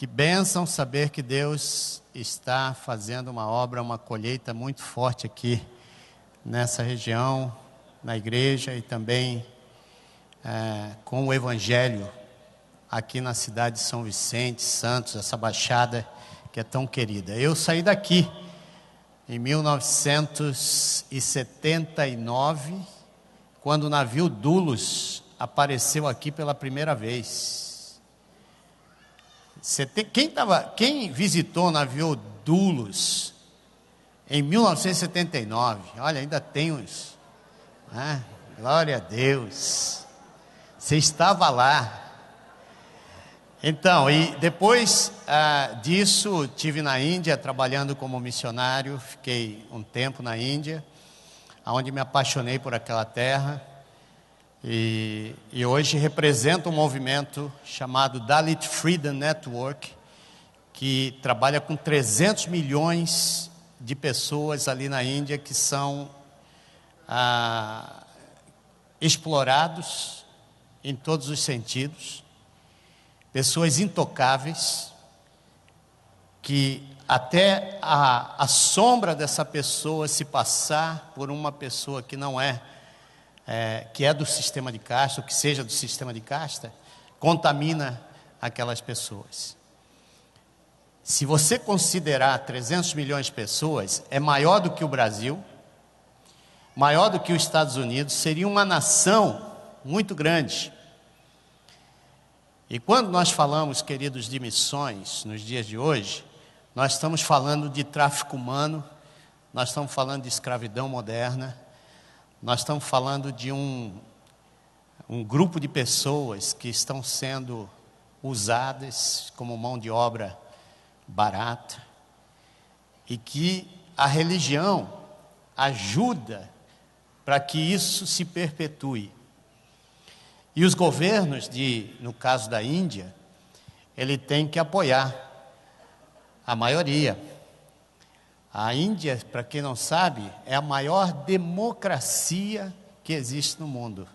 Que bênção saber que Deus está fazendo uma obra, uma colheita muito forte aqui nessa região, na igreja e também com o Evangelho aqui na cidade de São Vicente, Santos, essa baixada que é tão querida. Eu saí daqui em 1979, quando o navio Dulos apareceu aqui pela primeira vez. Quem visitou o navio Dulos em 1979? Olha, ainda tem uns. Glória a Deus. Você estava lá. Então, e depois disso, estive na Índia trabalhando como missionário. Fiquei um tempo na Índia, onde me apaixonei por aquela terra. E hoje represento um movimento chamado Dalit Freedom Network, que trabalha com 300 milhões de pessoas ali na Índia que são explorados em todos os sentidos, pessoas intocáveis, que até a sombra dessa pessoa se passar por uma pessoa que não que é do sistema de casta, ou que seja do sistema de casta, contamina aquelas pessoas. Se você considerar 300 milhões de pessoas, é maior do que o Brasil, maior do que os Estados Unidos, seria uma nação muito grande. E quando nós falamos, queridos, de missões, nos dias de hoje, nós estamos falando de tráfico humano, nós estamos falando de escravidão moderna, nós estamos falando de um grupo de pessoas que estão sendo usadas como mão de obra barata, e que a religião ajuda para que isso se perpetue. E os governos, no caso da Índia, ele tem que apoiar a maioria. A Índia, para quem não sabe, é a maior democracia que existe no mundo.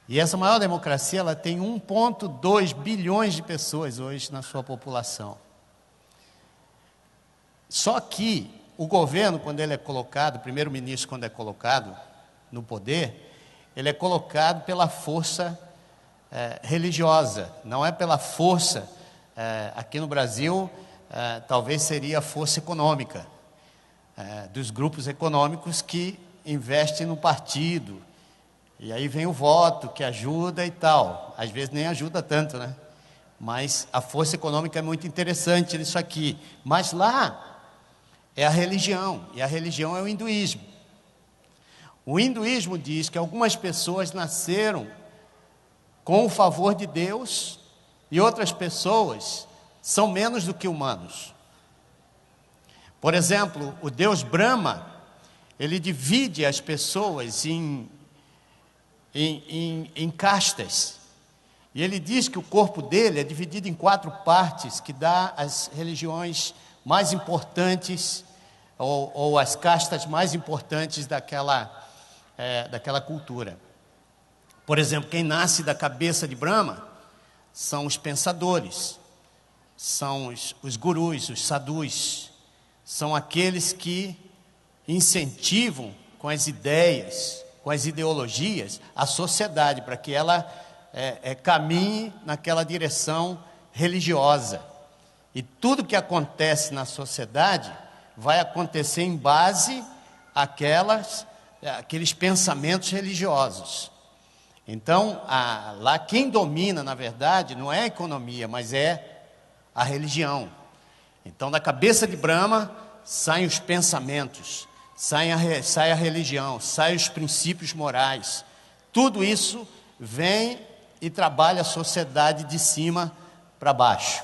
E essa maior democracia, ela tem 1,2 bilhões de pessoas hoje na sua população. Só que o governo, quando ele é colocado, o primeiro-ministro, quando é colocado no poder, ele é colocado pela força religiosa, não é pela força, aqui no Brasil, talvez seria a força econômica, dos grupos econômicos que investem no partido, e aí vem o voto que ajuda e tal, às vezes nem ajuda tanto, né? Mas a força econômica é muito interessante nisso aqui, mas lá é a religião, e a religião é o hinduísmo. O hinduísmo diz que algumas pessoas nasceram com o favor de Deus, e outras pessoas são menos do que humanos. Por exemplo, o deus Brahma, ele divide as pessoas em castas. E ele diz que o corpo dele é dividido em 4 partes, que dá as religiões mais importantes, ou as castas mais importantes daquela cultura. Por exemplo, quem nasce da cabeça de Brahma são os pensadores, são os gurus, os sadhus, são aqueles que incentivam com as ideias, com as ideologias, a sociedade, para que ela caminhe naquela direção religiosa. E tudo que acontece na sociedade vai acontecer em base àqueles pensamentos religiosos. Então, lá quem domina, na verdade, não é a economia, mas é a religião. Então, da cabeça de Brahma saem os pensamentos, sai a religião, saem os princípios morais. Tudo isso vem e trabalha a sociedade de cima para baixo.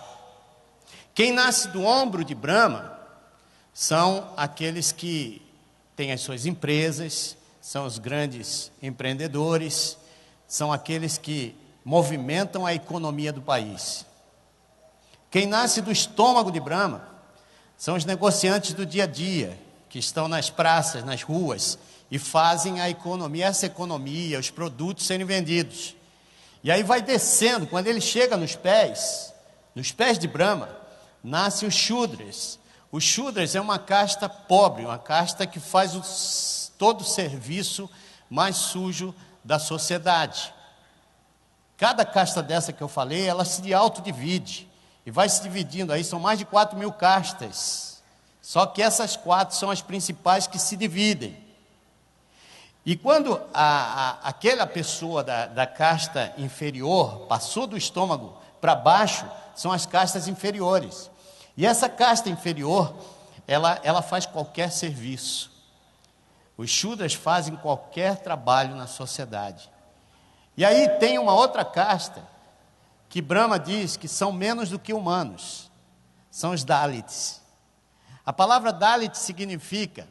Quem nasce do ombro de Brahma são aqueles que têm as suas empresas, são os grandes empreendedores, são aqueles que movimentam a economia do país. Quem nasce do estômago de Brahma são os negociantes do dia a dia, que estão nas praças, nas ruas, e fazem a economia, essa economia, os produtos serem vendidos. E aí vai descendo, quando ele chega nos pés, Nos pés de Brahma, nascem os Shudras. Os Shudras é uma casta pobre, uma casta que faz todo o serviço mais sujo da sociedade. Cada casta dessa que eu falei, ela se autodivide e vai se dividindo. Aí são mais de 4.000 castas. Só que essas 4 são as principais que se dividem. E quando aquela pessoa da casta inferior passou do estômago para baixo, são as castas inferiores. E essa casta inferior, ela faz qualquer serviço. Os Shudras fazem qualquer trabalho na sociedade. E aí tem uma outra casta, que Brahma diz que são menos do que humanos. São os Dalits. A palavra Dalit significa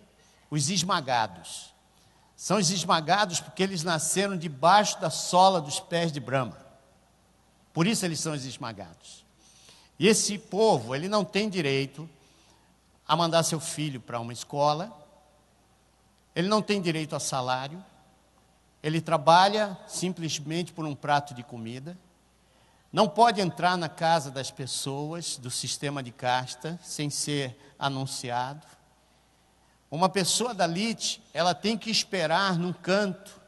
os esmagados. São os esmagados porque eles nasceram debaixo da sola dos pés de Brahma. Por isso eles são os esmagados. E esse povo, ele não tem direito a mandar seu filho para uma escola. Ele não tem direito a salário. Ele trabalha simplesmente por um prato de comida. Não pode entrar na casa das pessoas do sistema de casta sem ser anunciado. Uma pessoa Dalit, ela tem que esperar num canto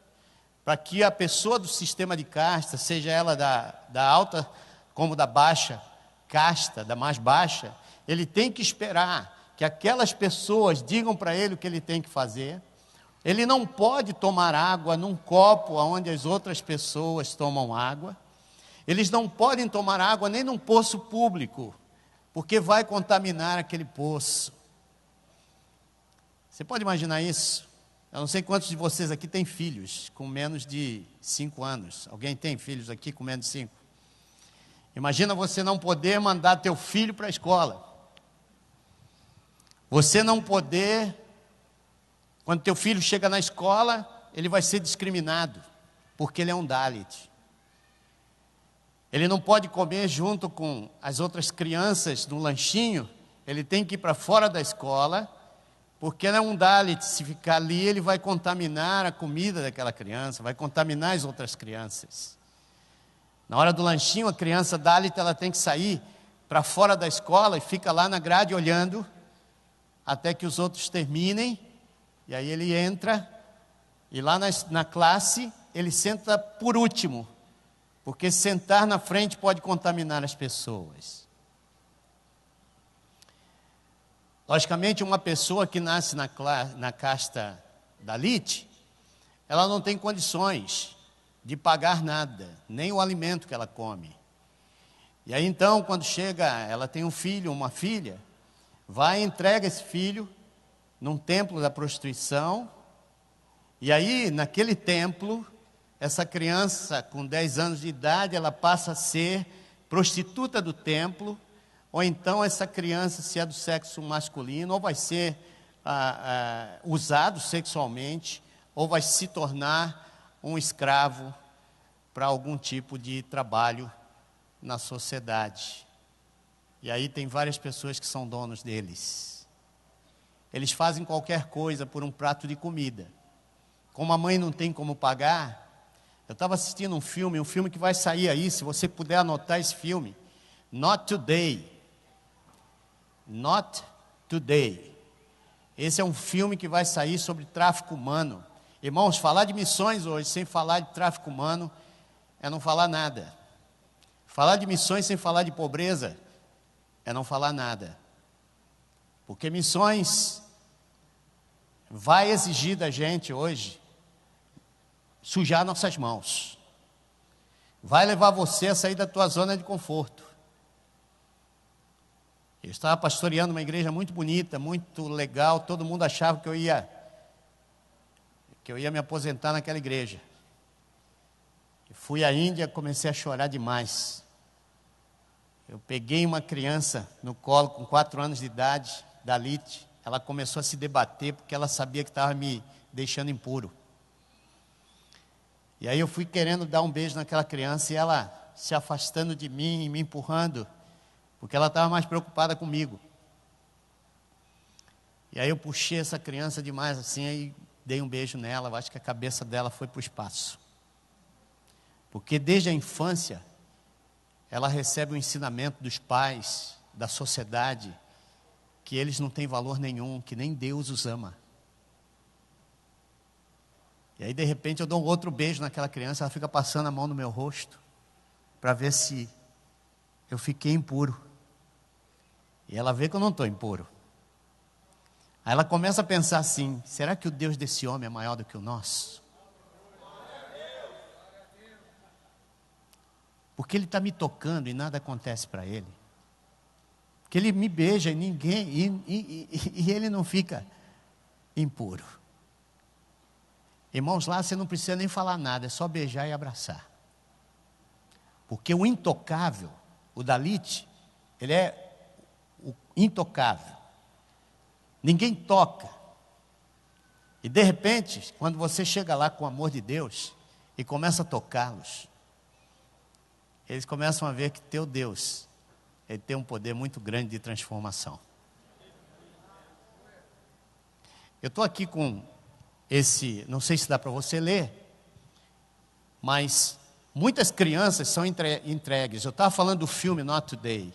para que a pessoa do sistema de casta, seja ela da alta como da baixa casta, da mais baixa, ele tem que esperar que aquelas pessoas digam para ele o que ele tem que fazer. Ele não pode tomar água num copo onde as outras pessoas tomam água. Eles não podem tomar água nem num poço público, porque vai contaminar aquele poço. Você pode imaginar isso? Eu não sei quantos de vocês aqui têm filhos com menos de 5 anos. Alguém tem filhos aqui com menos de 5? Imagina você não poder mandar teu filho para a escola. Você não poder... Quando teu filho chega na escola, ele vai ser discriminado, porque ele é um Dalit. Ele não pode comer junto com as outras crianças no lanchinho, ele tem que ir para fora da escola, porque ele é um Dalit. Se ficar ali, ele vai contaminar a comida daquela criança, vai contaminar as outras crianças. Na hora do lanchinho, a criança Dalit, ela tem que sair para fora da escola e fica lá na grade olhando, até que os outros terminem. E aí ele entra, e lá na classe, ele senta por último, porque sentar na frente pode contaminar as pessoas. Logicamente, uma pessoa que nasce na casta Dalit, ela não tem condições de pagar nada, nem o alimento que ela come. E aí então, quando chega, ela tem um filho, uma filha, vai e entrega esse filho num templo da prostituição, e aí, naquele templo, essa criança com 10 anos de idade, ela passa a ser prostituta do templo, ou então essa criança, se é do sexo masculino, ou vai ser usado sexualmente, ou vai se tornar um escravo para algum tipo de trabalho na sociedade. E aí tem várias pessoas que são donos deles. Eles fazem qualquer coisa por um prato de comida. Como a mãe não tem como pagar, eu estava assistindo um filme que vai sair aí, se você puder anotar esse filme, Not Today. Not Today. Esse é um filme que vai sair sobre tráfico humano. Irmãos, falar de missões hoje sem falar de tráfico humano é não falar nada. Falar de missões sem falar de pobreza é não falar nada. Porque missões vai exigir da gente hoje sujar nossas mãos. Vai levar você a sair da tua zona de conforto. Eu estava pastoreando uma igreja muito bonita, muito legal, todo mundo achava que eu ia me aposentar naquela igreja. Eu fui à Índia, comecei a chorar demais. Eu peguei uma criança no colo com 4 anos de idade, Dalit, ela começou a se debater porque ela sabia que estava me deixando impuro. E aí eu fui querendo dar um beijo naquela criança e ela se afastando de mim e me empurrando, porque ela estava mais preocupada comigo. E aí eu puxei essa criança demais assim, aí dei um beijo nela, acho que a cabeça dela foi para o espaço. Porque desde a infância, ela recebe o ensinamento dos pais, da sociedade, que eles não têm valor nenhum, que nem Deus os ama. E aí, de repente, eu dou um outro beijo naquela criança, ela fica passando a mão no meu rosto, para ver se eu fiquei impuro. E ela vê que eu não estou impuro. Aí ela começa a pensar assim: será que o Deus desse homem é maior do que o nosso? Porque ele está me tocando e nada acontece para ele. Porque ele me beija e ninguém, e ele não fica impuro. Irmãos, lá você não precisa nem falar nada, é só beijar e abraçar. Porque o intocável, o Dalit, ele é o intocável. Ninguém toca. E de repente, quando você chega lá com o amor de Deus e começa a tocá-los, eles começam a ver que teu Deus, ele tem um poder muito grande de transformação. Eu estou aqui com esse, não sei se dá para você ler, mas muitas crianças são entregues. Eu estava falando do filme Not Today.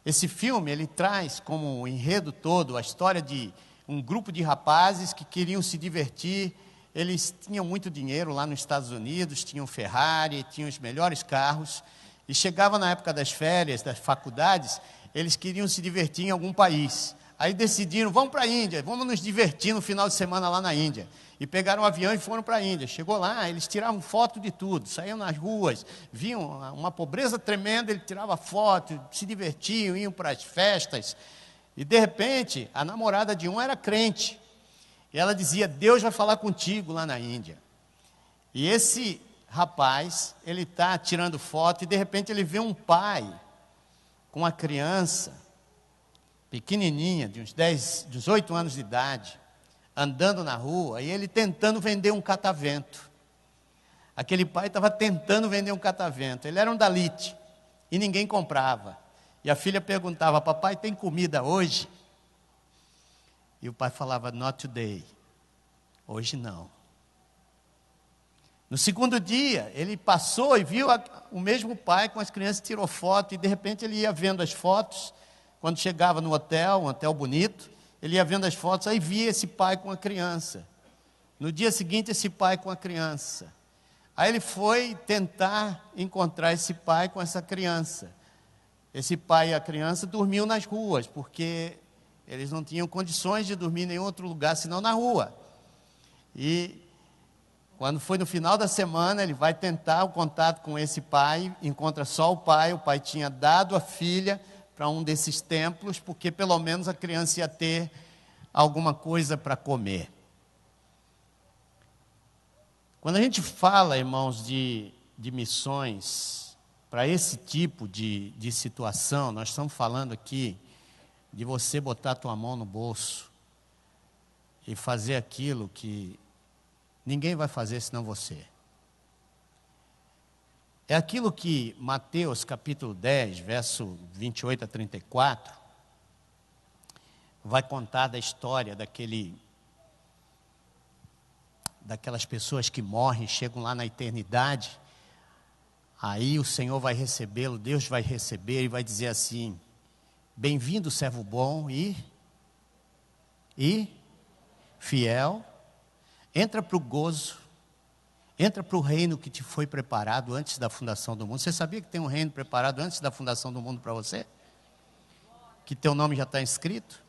Esse filme, ele traz como enredo todo a história de um grupo de rapazes que queriam se divertir. Eles tinham muito dinheiro lá nos Estados Unidos, tinham Ferrari, tinham os melhores carros. E chegava na época das férias, das faculdades, eles queriam se divertir em algum país. Aí decidiram, vamos para a Índia, vamos nos divertir no final de semana lá na Índia. E pegaram um avião e foram para a Índia. Chegou lá, eles tiravam foto de tudo, saíam nas ruas, viam uma pobreza tremenda, ele tirava foto, se divertiam, iam para as festas. E de repente, a namorada de um era crente. E ela dizia, Deus vai falar contigo lá na Índia. E esse rapaz, ele está tirando foto e de repente ele vê um pai com uma criança pequenininha, de uns 18 anos de idade, andando na rua, e ele tentando vender um catavento. Aquele pai estava tentando vender um catavento. Ele era um Dalit, e ninguém comprava. E a filha perguntava, papai, tem comida hoje? E o pai falava, not today. Hoje não. No segundo dia, ele passou e viu o mesmo pai com as crianças, tirou foto, e de repente ele ia vendo as fotos. Quando chegava no hotel, um hotel bonito, ele ia vendo as fotos, aí via esse pai com a criança. No dia seguinte, esse pai com a criança. Aí ele foi tentar encontrar esse pai com essa criança. Esse pai e a criança dormiam nas ruas, porque eles não tinham condições de dormir em nenhum outro lugar, senão na rua. E quando foi no final da semana, ele vai tentar o contato com esse pai, encontra só o pai tinha dado a filha para um desses templos, porque pelo menos a criança ia ter alguma coisa para comer. Quando a gente fala, irmãos, de missões, para esse tipo de situação, nós estamos falando aqui de você botar a tua mão no bolso e fazer aquilo que ninguém vai fazer senão você. É aquilo que Mateus capítulo 10, verso 28 a 34, vai contar da história daquelas pessoas que morrem, chegam lá na eternidade. Aí o Senhor vai recebê-lo, Deus vai receber e vai dizer assim, bem-vindo servo bom e fiel, entra para o gozo, entra para o reino que te foi preparado antes da fundação do mundo. Você sabia que tem um reino preparado antes da fundação do mundo para você? Que teu nome já está escrito?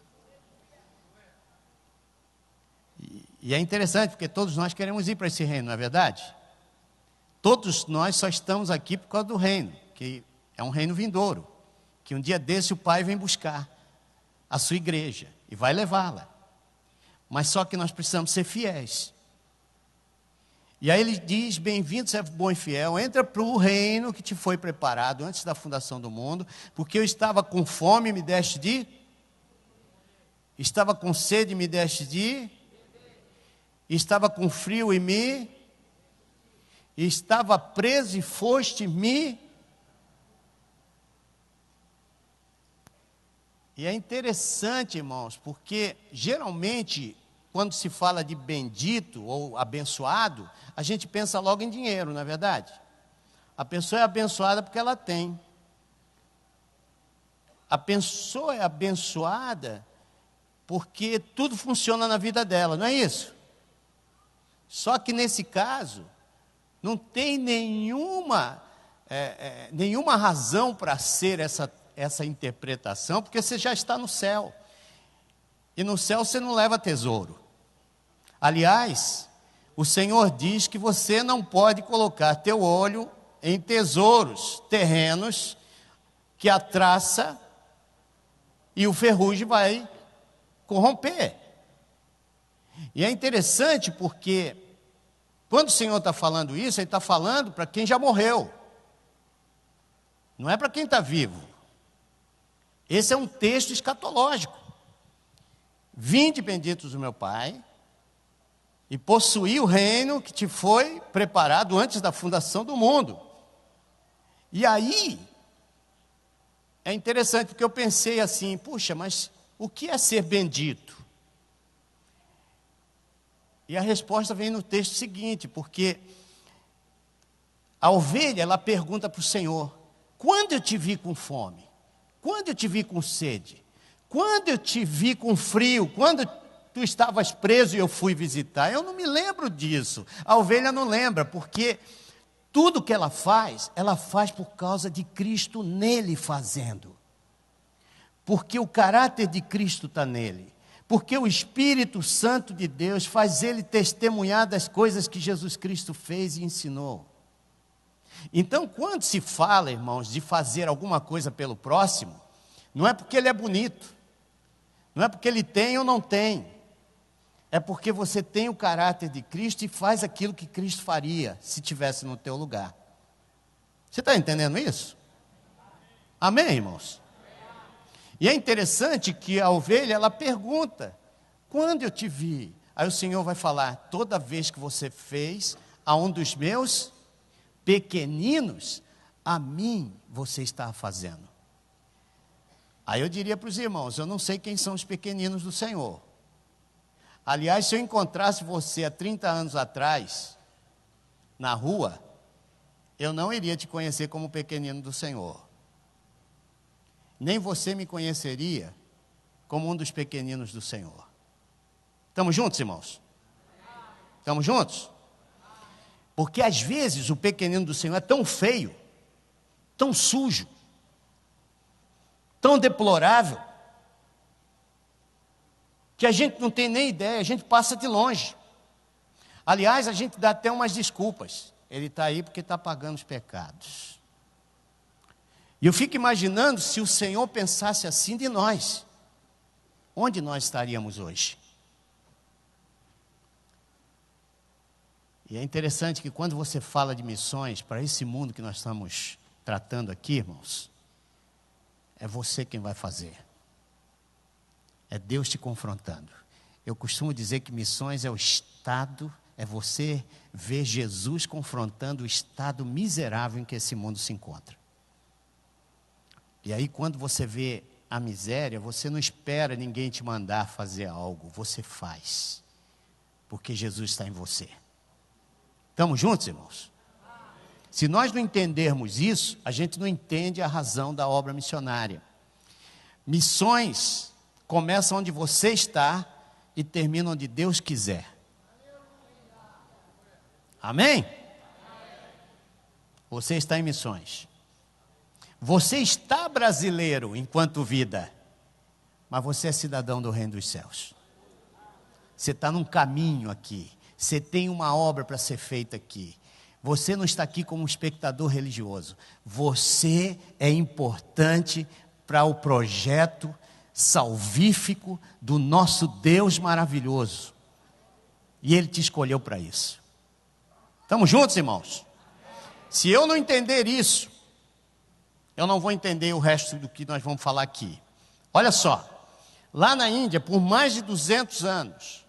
E é interessante, porque todos nós queremos ir para esse reino, não é verdade? Todos nós só estamos aqui por causa do reino, que é um reino vindouro, que um dia desse o Pai vem buscar a sua igreja e vai levá-la. Mas só que nós precisamos ser fiéis. E aí ele diz, bem-vindo, servo bom e fiel, entra para o reino que te foi preparado antes da fundação do mundo, porque eu estava com fome e me deste de... Estava com sede e me deste de... Estava com frio e me... Estava preso e foste me... E é interessante, irmãos, porque geralmente... Quando se fala de bendito ou abençoado, a gente pensa logo em dinheiro, não é verdade? A pessoa é abençoada porque ela tem. a pessoa é abençoada porque tudo funciona na vida dela, não é isso? Só que nesse caso, não tem nenhuma razão para ser essa interpretação, porque você já está no céu. E no céu você não leva tesouro. Aliás, o Senhor diz que você não pode colocar teu olho em tesouros terrenos que a traça e o ferrugem vai corromper. E é interessante porque quando o Senhor está falando isso, Ele está falando para quem já morreu. Não é para quem está vivo. Esse é um texto escatológico. Vinde, benditos do meu Pai, e possuí o reino que te foi preparado antes da fundação do mundo. E aí, é interessante, porque eu pensei assim, puxa, mas o que é ser bendito? E a resposta vem no texto seguinte, porque a ovelha, ela pergunta para o Senhor, quando eu te vi com fome? Quando eu te vi com sede? Quando eu te vi com frio? Quando tu estavas preso e eu fui visitar? Eu não me lembro disso. A ovelha não lembra, porque tudo que ela faz por causa de Cristo nele fazendo. Porque o caráter de Cristo está nele. Porque o Espírito Santo de Deus faz ele testemunhar das coisas que Jesus Cristo fez e ensinou. Então, quando se fala, irmãos, de fazer alguma coisa pelo próximo, não é porque ele é bonito, não é porque ele tem ou não tem, é porque você tem o caráter de Cristo e faz aquilo que Cristo faria se estivesse no teu lugar. Você está entendendo isso? Amém, irmãos? E é interessante que a ovelha, ela pergunta, quando eu te vi? Aí o Senhor vai falar, toda vez que você fez a um dos meus pequeninos, a mim você está fazendo. Aí eu diria para os irmãos, eu não sei quem são os pequeninos do Senhor. Aliás, se eu encontrasse você há 30 anos atrás, na rua, eu não iria te conhecer como pequenino do Senhor. Nem você me conheceria como um dos pequeninos do Senhor. Estamos juntos, irmãos? Estamos juntos? Porque às vezes o pequenino do Senhor é tão feio, tão sujo, tão deplorável, que a gente não tem nem ideia, a gente passa de longe. Aliás, a gente dá até umas desculpas. Ele está aí porque está pagando os pecados. E eu fico imaginando se o Senhor pensasse assim de nós, onde nós estaríamos hoje? E é interessante que quando você fala de missões para esse mundo que nós estamos tratando aqui, irmãos, é você quem vai fazer. É Deus te confrontando. Eu costumo dizer que missões é o estado, é você ver Jesus confrontando o estado miserável em que esse mundo se encontra. E aí quando você vê a miséria, você não espera ninguém te mandar fazer algo, você faz. Porque Jesus está em você. Estamos juntos, irmãos? Se nós não entendermos isso, a gente não entende a razão da obra missionária. Missões começam onde você está e terminam onde Deus quiser. Amém? Você está em missões. Você está brasileiro enquanto vida, mas você é cidadão do reino dos céus. Você está num caminho aqui. Você tem uma obra para ser feita aqui. Você não está aqui como um espectador religioso. Você é importante para o projeto salvífico do nosso Deus maravilhoso. E Ele te escolheu para isso. Estamos juntos, irmãos? Se eu não entender isso, eu não vou entender o resto do que nós vamos falar aqui. Olha só, lá na Índia, por mais de 200 anos,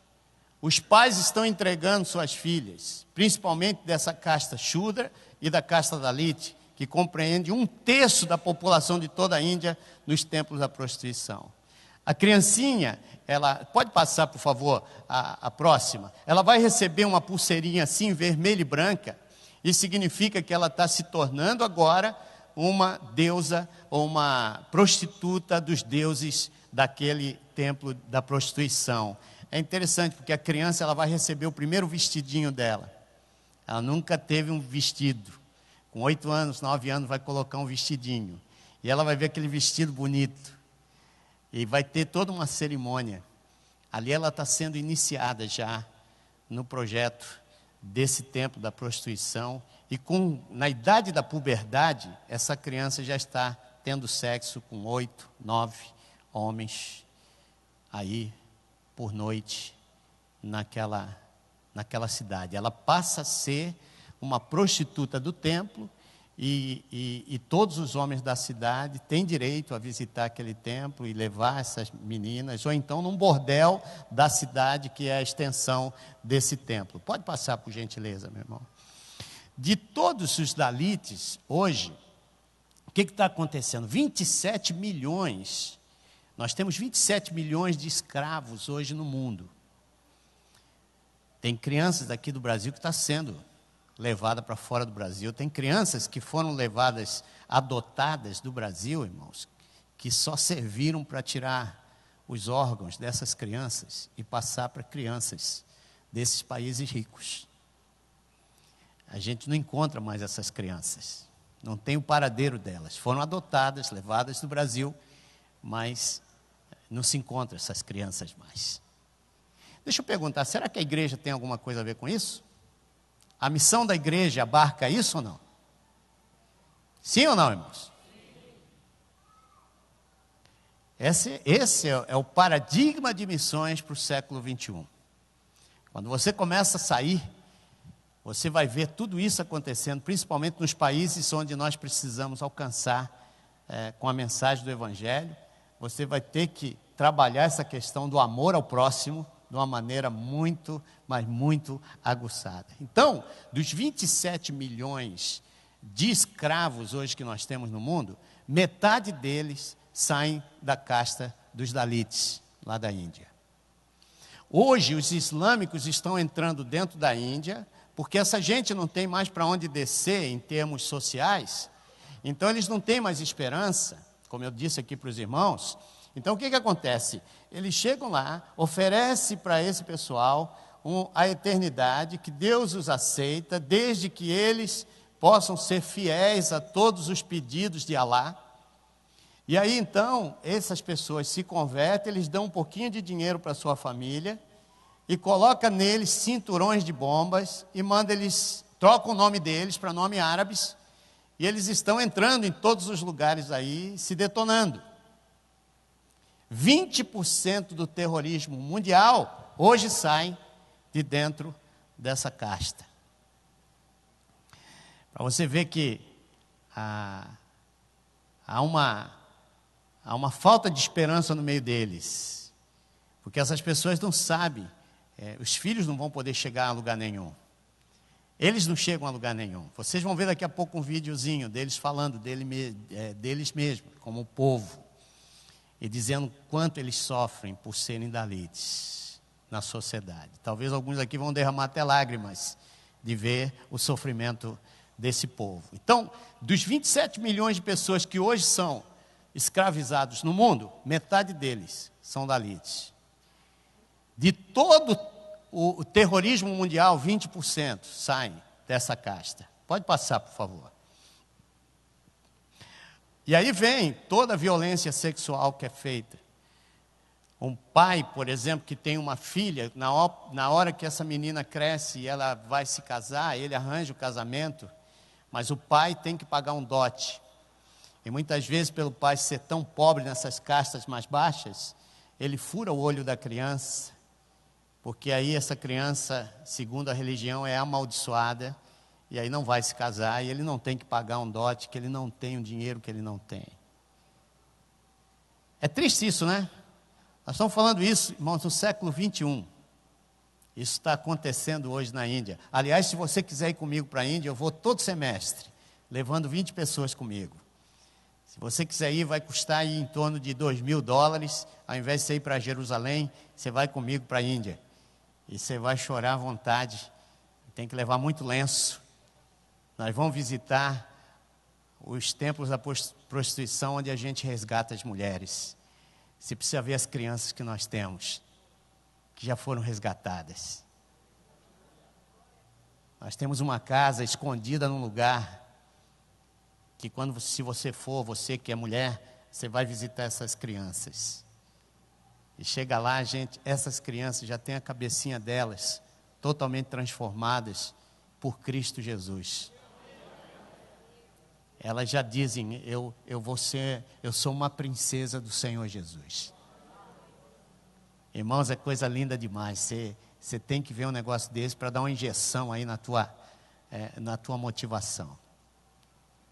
os pais estão entregando suas filhas, principalmente dessa casta Shudra e da casta Dalit, que compreende 1/3 da população de toda a Índia nos templos da prostituição. A criancinha, ela pode passar, por favor, a próxima. Ela vai receber uma pulseirinha assim, vermelha e branca. Isso significa que ela está se tornando agora uma deusa ou uma prostituta dos deuses daquele templo da prostituição. É interessante porque a criança ela vai receber o primeiro vestidinho dela. Ela nunca teve um vestido. Com 8 anos, 9 anos vai colocar um vestidinho. E ela vai ver aquele vestido bonito. E vai ter toda uma cerimônia. Ali ela está sendo iniciada já no projeto desse templo da prostituição. E na idade da puberdade, essa criança já está tendo sexo com 8, 9 homens aí por noite naquela cidade. Ela passa a ser uma prostituta do templo e todos os homens da cidade têm direito a visitar aquele templo e levar essas meninas, ou então num bordel da cidade que é a extensão desse templo. Pode passar, por gentileza, meu irmão. De todos os dalites, hoje, o que está acontecendo? 27 milhões, nós temos 27 milhões de escravos hoje no mundo. Tem crianças daqui do Brasil que estão sendo levada para fora do Brasil. Tem crianças que foram levadas, adotadas do Brasil, irmãos, que só serviram para tirar os órgãos dessas crianças e passar para crianças desses países ricos. A gente não encontra mais essas crianças. Não tem o paradeiro delas. Foram adotadas, levadas do Brasil, mas não se encontra essas crianças mais. Deixa eu perguntar, será que a igreja tem alguma coisa a ver com isso? A missão da igreja abarca isso ou não? Sim ou não, irmãos? Esse é o paradigma de missões para o século 21. Quando você começa a sair, você vai ver tudo isso acontecendo, principalmente nos países onde nós precisamos alcançar com a mensagem do Evangelho. Você vai ter que trabalhar essa questão do amor ao próximo de uma maneira muito, mas muito aguçada. Então, dos 27 milhões de escravos hoje que nós temos no mundo, metade deles saem da casta dos Dalits, lá da Índia. Hoje, os islâmicos estão entrando dentro da Índia, porque essa gente não tem mais para onde descer em termos sociais, então eles não têm mais esperança, como eu disse aqui para os irmãos. Então, o que acontece? Eles chegam lá, oferecem para esse pessoal a eternidade, que Deus os aceita, desde que eles possam ser fiéis a todos os pedidos de Alá. E aí, então, essas pessoas se convertem, eles dão um pouquinho de dinheiro para a sua família, e colocam neles cinturões de bombas, e manda eles, trocam o nome deles para nome árabes, e eles estão entrando em todos os lugares aí, se detonando. 20% do terrorismo mundial hoje sai de dentro dessa casta. Para você ver que há uma falta de esperança no meio deles, porque essas pessoas não sabem, os filhos não vão poder chegar a lugar nenhum. Eles não chegam a lugar nenhum. Vocês vão ver daqui a pouco um videozinho deles falando deles mesmos, como povo, e dizendo quanto eles sofrem por serem dalites na sociedade. Talvez alguns aqui vão derramar até lágrimas de ver o sofrimento desse povo. Então, dos 27 milhões de pessoas que hoje são escravizados no mundo, metade deles são dalites. De todo o terrorismo mundial, 20% saem dessa casta. Pode passar, por favor. E aí vem toda a violência sexual que é feita. Um pai, por exemplo, que tem uma filha, na hora que essa menina cresce e ela vai se casar, ele arranja o casamento, mas o pai tem que pagar um dote. E muitas vezes, pelo pai ser tão pobre nessas castas mais baixas, ele fura o olho da criança, porque aí essa criança, segundo a religião, é amaldiçoada, e aí não vai se casar, e ele não tem que pagar um dote, que ele não tem o dinheiro que ele não tem. É triste isso, né? Nós estamos falando isso, irmãos, no século 21. Isso está acontecendo hoje na Índia. Aliás, se você quiser ir comigo para a Índia, eu vou todo semestre, levando 20 pessoas comigo. Se você quiser ir, vai custar aí em torno de $2.000, ao invés de você ir para Jerusalém, você vai comigo para a Índia. E você vai chorar à vontade, tem que levar muito lenço. Nós vamos visitar os templos da prostituição onde a gente resgata as mulheres. Você precisa ver as crianças que nós temos, que já foram resgatadas. Nós temos uma casa escondida num lugar, que se você for, você que é mulher, você vai visitar essas crianças. E chega lá, essas crianças já têm a cabecinha delas totalmente transformadas por Cristo Jesus. Elas já dizem, eu sou uma princesa do Senhor Jesus. Irmãos, é coisa linda demais. Você tem que ver um negócio desse para dar uma injeção aí na tua motivação.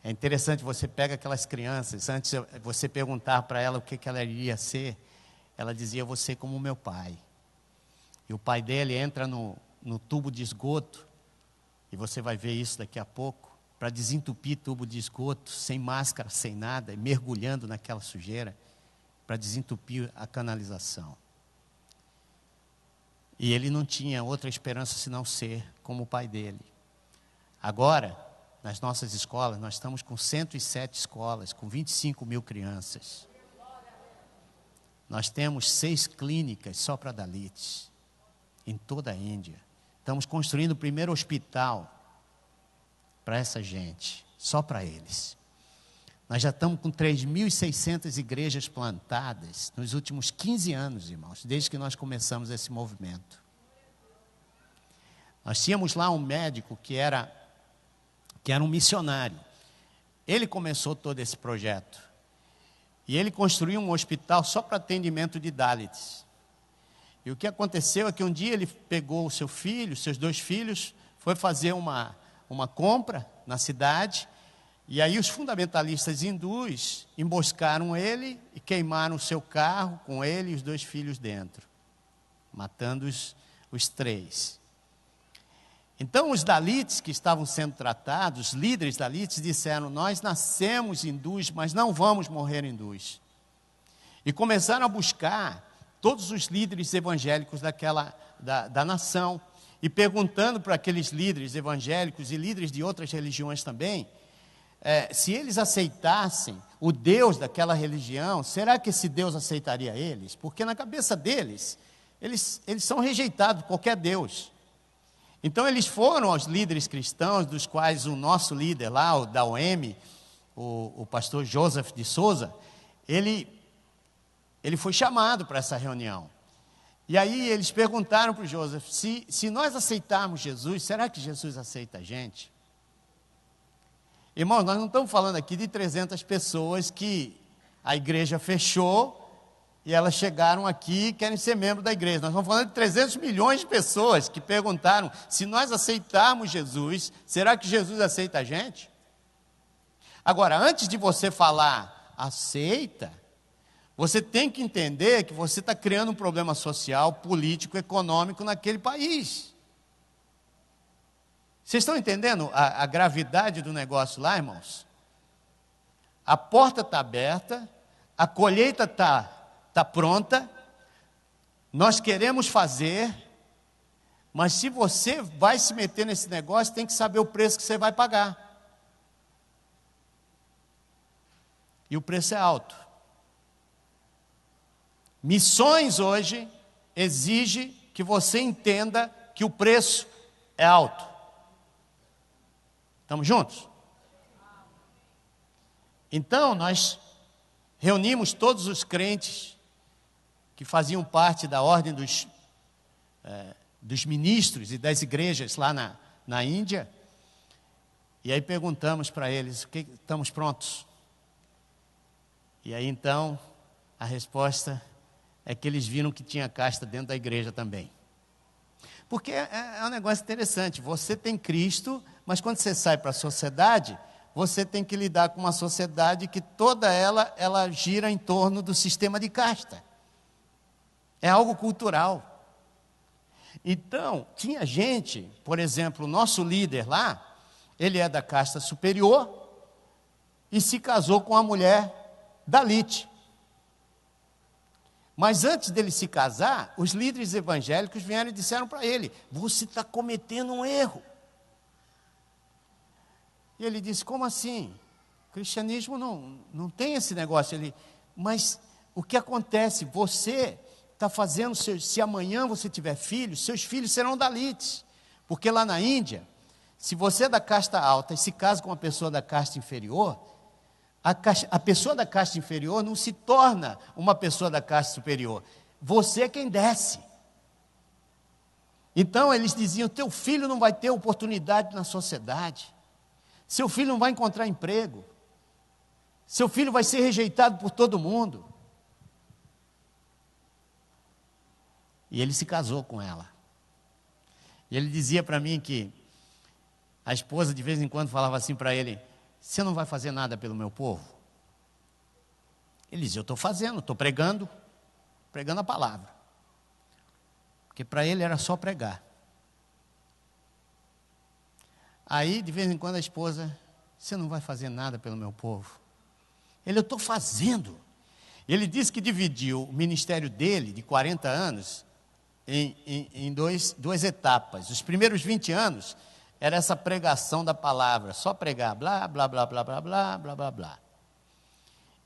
É interessante, você pega aquelas crianças, antes você perguntar para ela o que ela iria ser, ela dizia, eu vou ser como o meu pai. E o pai dele entra no tubo de esgoto, e você vai ver isso daqui a pouco, para desentupir tubo de esgoto, sem máscara, sem nada, mergulhando naquela sujeira, para desentupir a canalização. E ele não tinha outra esperança senão ser como o pai dele. Agora, nas nossas escolas, nós estamos com 107 escolas, com 25 mil crianças. Nós temos 6 clínicas só para Dalits, em toda a Índia. Estamos construindo o primeiro hospital para essa gente, só para eles. Nós já estamos com 3.600 igrejas plantadas nos últimos 15 anos, irmãos, desde que nós começamos esse movimento. Nós tínhamos lá um médico que era um missionário. Ele começou todo esse projeto. E ele construiu um hospital só para atendimento de Dalits. E o que aconteceu é que um dia ele pegou o seu filho, seus 2 filhos, foi fazer uma compra na cidade. E aí os fundamentalistas hindus emboscaram ele e queimaram o seu carro com ele e os 2 filhos dentro, matando os 3. Então os Dalits que estavam sendo tratados, os líderes Dalits disseram, nós nascemos hindus, mas não vamos morrer hindus. E começaram a buscar todos os líderes evangélicos da nação, e perguntando para aqueles líderes evangélicos e líderes de outras religiões também, se eles aceitassem o Deus daquela religião, será que esse Deus aceitaria eles? Porque na cabeça deles, eles são rejeitados por qualquer Deus. Então eles foram aos líderes cristãos, dos quais o nosso líder lá, o da OM, o pastor Joseph de Souza, ele foi chamado para essa reunião. E aí eles perguntaram para o Joseph, se nós aceitarmos Jesus, será que Jesus aceita a gente? Irmãos, nós não estamos falando aqui de 300 pessoas que a igreja fechou e elas chegaram aqui e querem ser membros da igreja. Nós estamos falando de 300 milhões de pessoas que perguntaram, se nós aceitarmos Jesus, será que Jesus aceita a gente? Agora, antes de você falar, aceita, você tem que entender que você está criando um problema social, político, econômico naquele país. Vocês estão entendendo a gravidade do negócio lá, irmãos? A porta está aberta, a colheita está pronta, nós queremos fazer, mas se você vai se meter nesse negócio, tem que saber o preço que você vai pagar. E o preço é alto. Missões hoje exige que você entenda que o preço é alto. Estamos juntos? Então, nós reunimos todos os crentes que faziam parte da ordem dos ministros e das igrejas lá na Índia, e aí perguntamos para eles, estamos prontos? E aí então, a resposta é que eles viram que tinha casta dentro da igreja também. Porque é um negócio interessante, você tem Cristo, mas quando você sai para a sociedade, você tem que lidar com uma sociedade que toda ela gira em torno do sistema de casta. É algo cultural. Então, tinha gente, por exemplo, o nosso líder lá, ele é da casta superior e se casou com uma mulher Dalit. Mas antes dele se casar, os líderes evangélicos vieram e disseram para ele, você está cometendo um erro. E ele disse, como assim? O cristianismo não tem esse negócio ali. Mas o que acontece? Você está fazendo, se amanhã você tiver filhos, seus filhos serão dalites. Porque lá na Índia, se você é da casta alta e se casa com uma pessoa da casta inferior, a pessoa da casta inferior não se torna uma pessoa da casta superior. Você é quem desce. Então eles diziam: teu filho não vai ter oportunidade na sociedade. Seu filho não vai encontrar emprego. Seu filho vai ser rejeitado por todo mundo. E ele se casou com ela. E ele dizia para mim que a esposa de vez em quando falava assim para ele: você não vai fazer nada pelo meu povo? Ele dizia: eu estou fazendo, estou pregando a palavra. Porque para ele era só pregar. Aí, de vez em quando, a esposa: você não vai fazer nada pelo meu povo? Ele: eu estou fazendo. Ele disse que dividiu o ministério dele, de 40 anos, em duas etapas. Os primeiros 20 anos era essa pregação da palavra, só pregar, blá, blá, blá, blá, blá, blá, blá, blá, blá.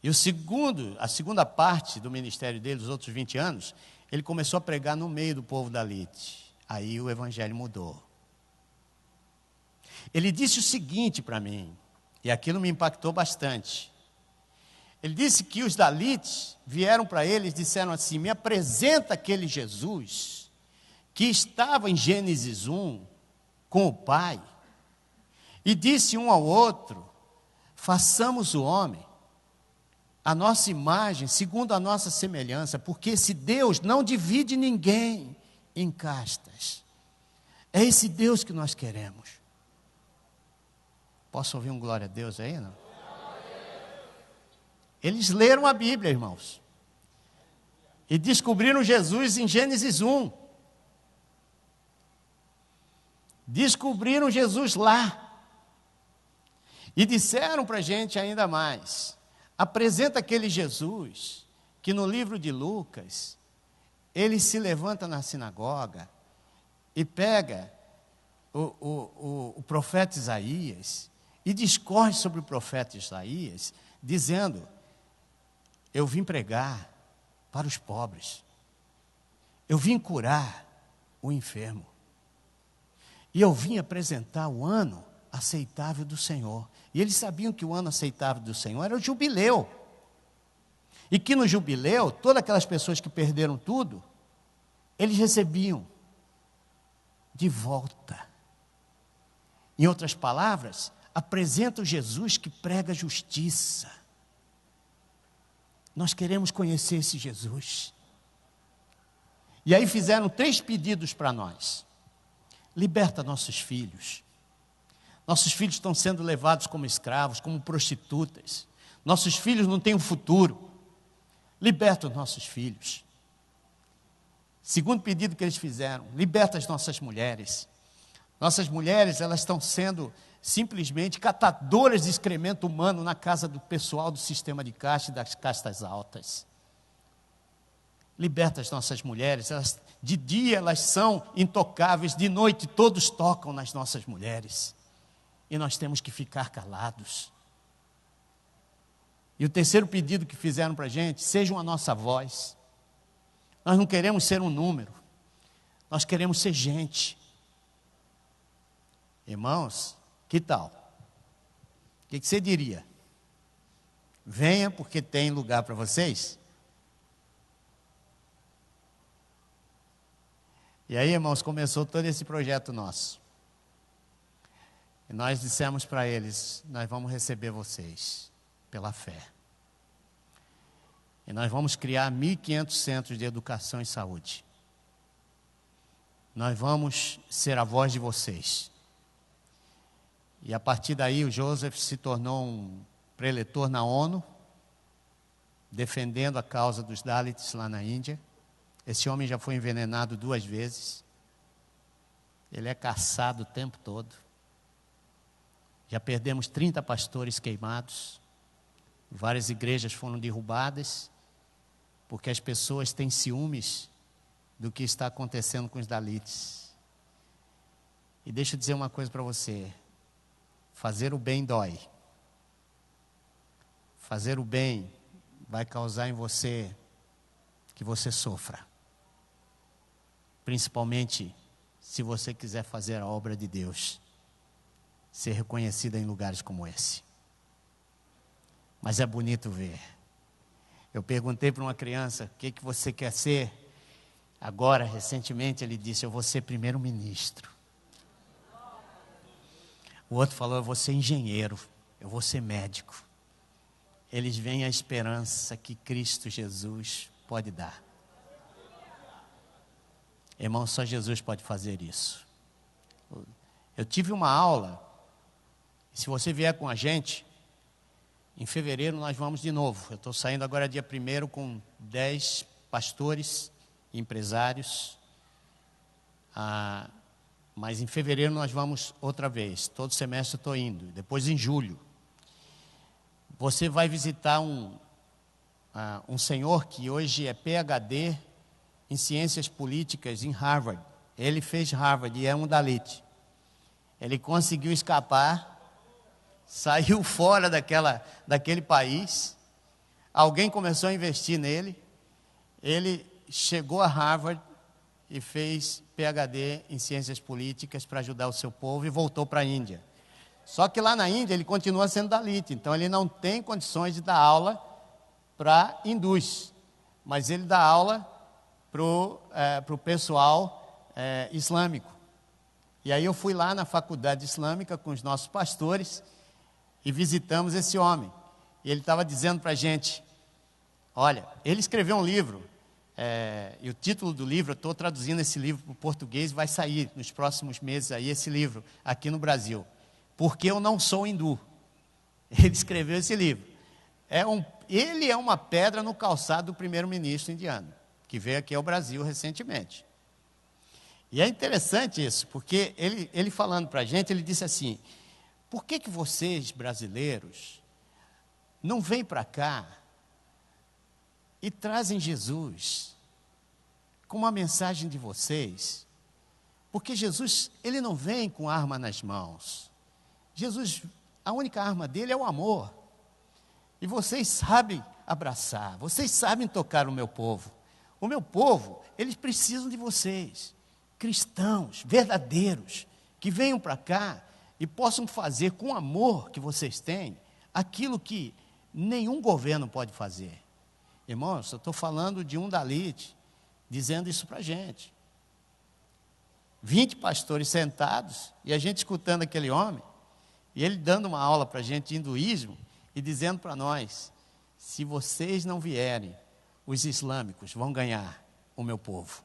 E a segunda parte do ministério dele, os outros 20 anos, ele começou a pregar no meio do povo dalit. Aí o evangelho mudou. Ele disse o seguinte para mim, e aquilo me impactou bastante. Ele disse que os dalites vieram para ele e disseram assim: me apresenta aquele Jesus que estava em Gênesis 1 com o Pai, e disse um ao outro: façamos o homem a nossa imagem, segundo a nossa semelhança, porque esse Deus não divide ninguém em castas. É esse Deus que nós queremos. Posso ouvir um glória a Deus aí, não? Eles leram a Bíblia, irmãos, e descobriram Jesus em Gênesis 1. Descobriram Jesus lá. E disseram para a gente ainda mais: apresenta aquele Jesus que no livro de Lucas, ele se levanta na sinagoga e pega o profeta Isaías e discorre sobre o profeta Isaías, dizendo: eu vim pregar para os pobres, eu vim curar o enfermo, e eu vim apresentar o ano aceitável do Senhor. E eles sabiam que o ano aceitável do Senhor era o jubileu, e que no jubileu, todas aquelas pessoas que perderam tudo, eles recebiam de volta. Em outras palavras, apresenta o Jesus que prega justiça. Nós queremos conhecer esse Jesus. E aí fizeram 3 pedidos para nós: liberta nossos filhos. Nossos filhos estão sendo levados como escravos, como prostitutas. Nossos filhos não têm um futuro. Liberta os nossos filhos. Segundo pedido que eles fizeram: liberta as nossas mulheres. Nossas mulheres, elas estão sendo simplesmente catadoras de excremento humano na casa do pessoal do sistema de caste e das castas altas. Liberta as nossas mulheres. De dia elas são intocáveis, de noite todos tocam nas nossas mulheres. E nós temos que ficar calados. E o terceiro pedido que fizeram para a gente: sejam a nossa voz. Nós não queremos ser um número, nós queremos ser gente. Irmãos, que tal? O que você diria? Venha, porque tem lugar para vocês? E aí, irmãos, começou todo esse projeto nosso. E nós dissemos para eles: nós vamos receber vocês pela fé. E nós vamos criar 1.500 centros de educação e saúde. Nós vamos ser a voz de vocês. E a partir daí o Joseph se tornou um preletor na ONU, defendendo a causa dos Dalits lá na Índia. Esse homem já foi envenenado 2 vezes. Ele é caçado o tempo todo. Já perdemos 30 pastores queimados. Várias igrejas foram derrubadas, porque as pessoas têm ciúmes do que está acontecendo com os Dalits. E deixa eu dizer uma coisa para você: fazer o bem dói. fazer o bem vai causar em você que você sofra. Principalmente se você quiser fazer a obra de Deus, ser reconhecida em lugares como esse. Mas é bonito ver. Eu perguntei para uma criança, o que você quer ser? Agora, recentemente, ele disse, eu vou ser primeiro-ministro. O outro falou, eu vou ser engenheiro, eu vou ser médico. Eles veem a esperança que Cristo Jesus pode dar. Irmão, só Jesus pode fazer isso. Eu tive uma aula, se você vier com a gente, em fevereiro nós vamos de novo. Eu estou saindo agora dia 1º com 10 pastores e empresários. Mas em fevereiro nós vamos outra vez. Todo semestre eu estou indo. Depois em julho. Você vai visitar um senhor que hoje é PhD em Ciências Políticas em Harvard. Ele fez Harvard e é um Dalit. Ele conseguiu escapar, saiu fora daquele país. Alguém começou a investir nele. Ele chegou a Harvard e fez PhD em Ciências Políticas para ajudar o seu povo e voltou para a Índia. Só que lá na Índia ele continua sendo Dalit, então ele não tem condições de dar aula para hindus, mas ele dá aula para o pessoal islâmico. E aí eu fui lá na faculdade islâmica com os nossos pastores e visitamos esse homem. E ele estava dizendo para a gente, olha, ele escreveu um livro, e o título do livro, eu estou traduzindo esse livro para o português, vai sair nos próximos meses aí esse livro, aqui no Brasil. Porque eu não sou hindu. Ele escreveu esse livro. Ele é uma pedra no calçado do primeiro-ministro indiano, que veio aqui ao Brasil recentemente. E é interessante isso, porque ele falando para a gente, ele disse assim, por que vocês, brasileiros, não vêm para cá e trazem Jesus com uma mensagem de vocês? Porque Jesus, ele não vem com arma nas mãos. Jesus, a única arma dele é o amor. E vocês sabem abraçar, vocês sabem tocar o meu povo. O meu povo, eles precisam de vocês, cristãos, verdadeiros, que venham para cá e possam fazer com o amor que vocês têm, aquilo que nenhum governo pode fazer. Irmãos, eu estou falando de um Dalit, dizendo isso para a gente. 20 pastores sentados, e a gente escutando aquele homem, e ele dando uma aula para a gente de hinduísmo, e dizendo para nós, se vocês não vierem, os islâmicos vão ganhar o meu povo.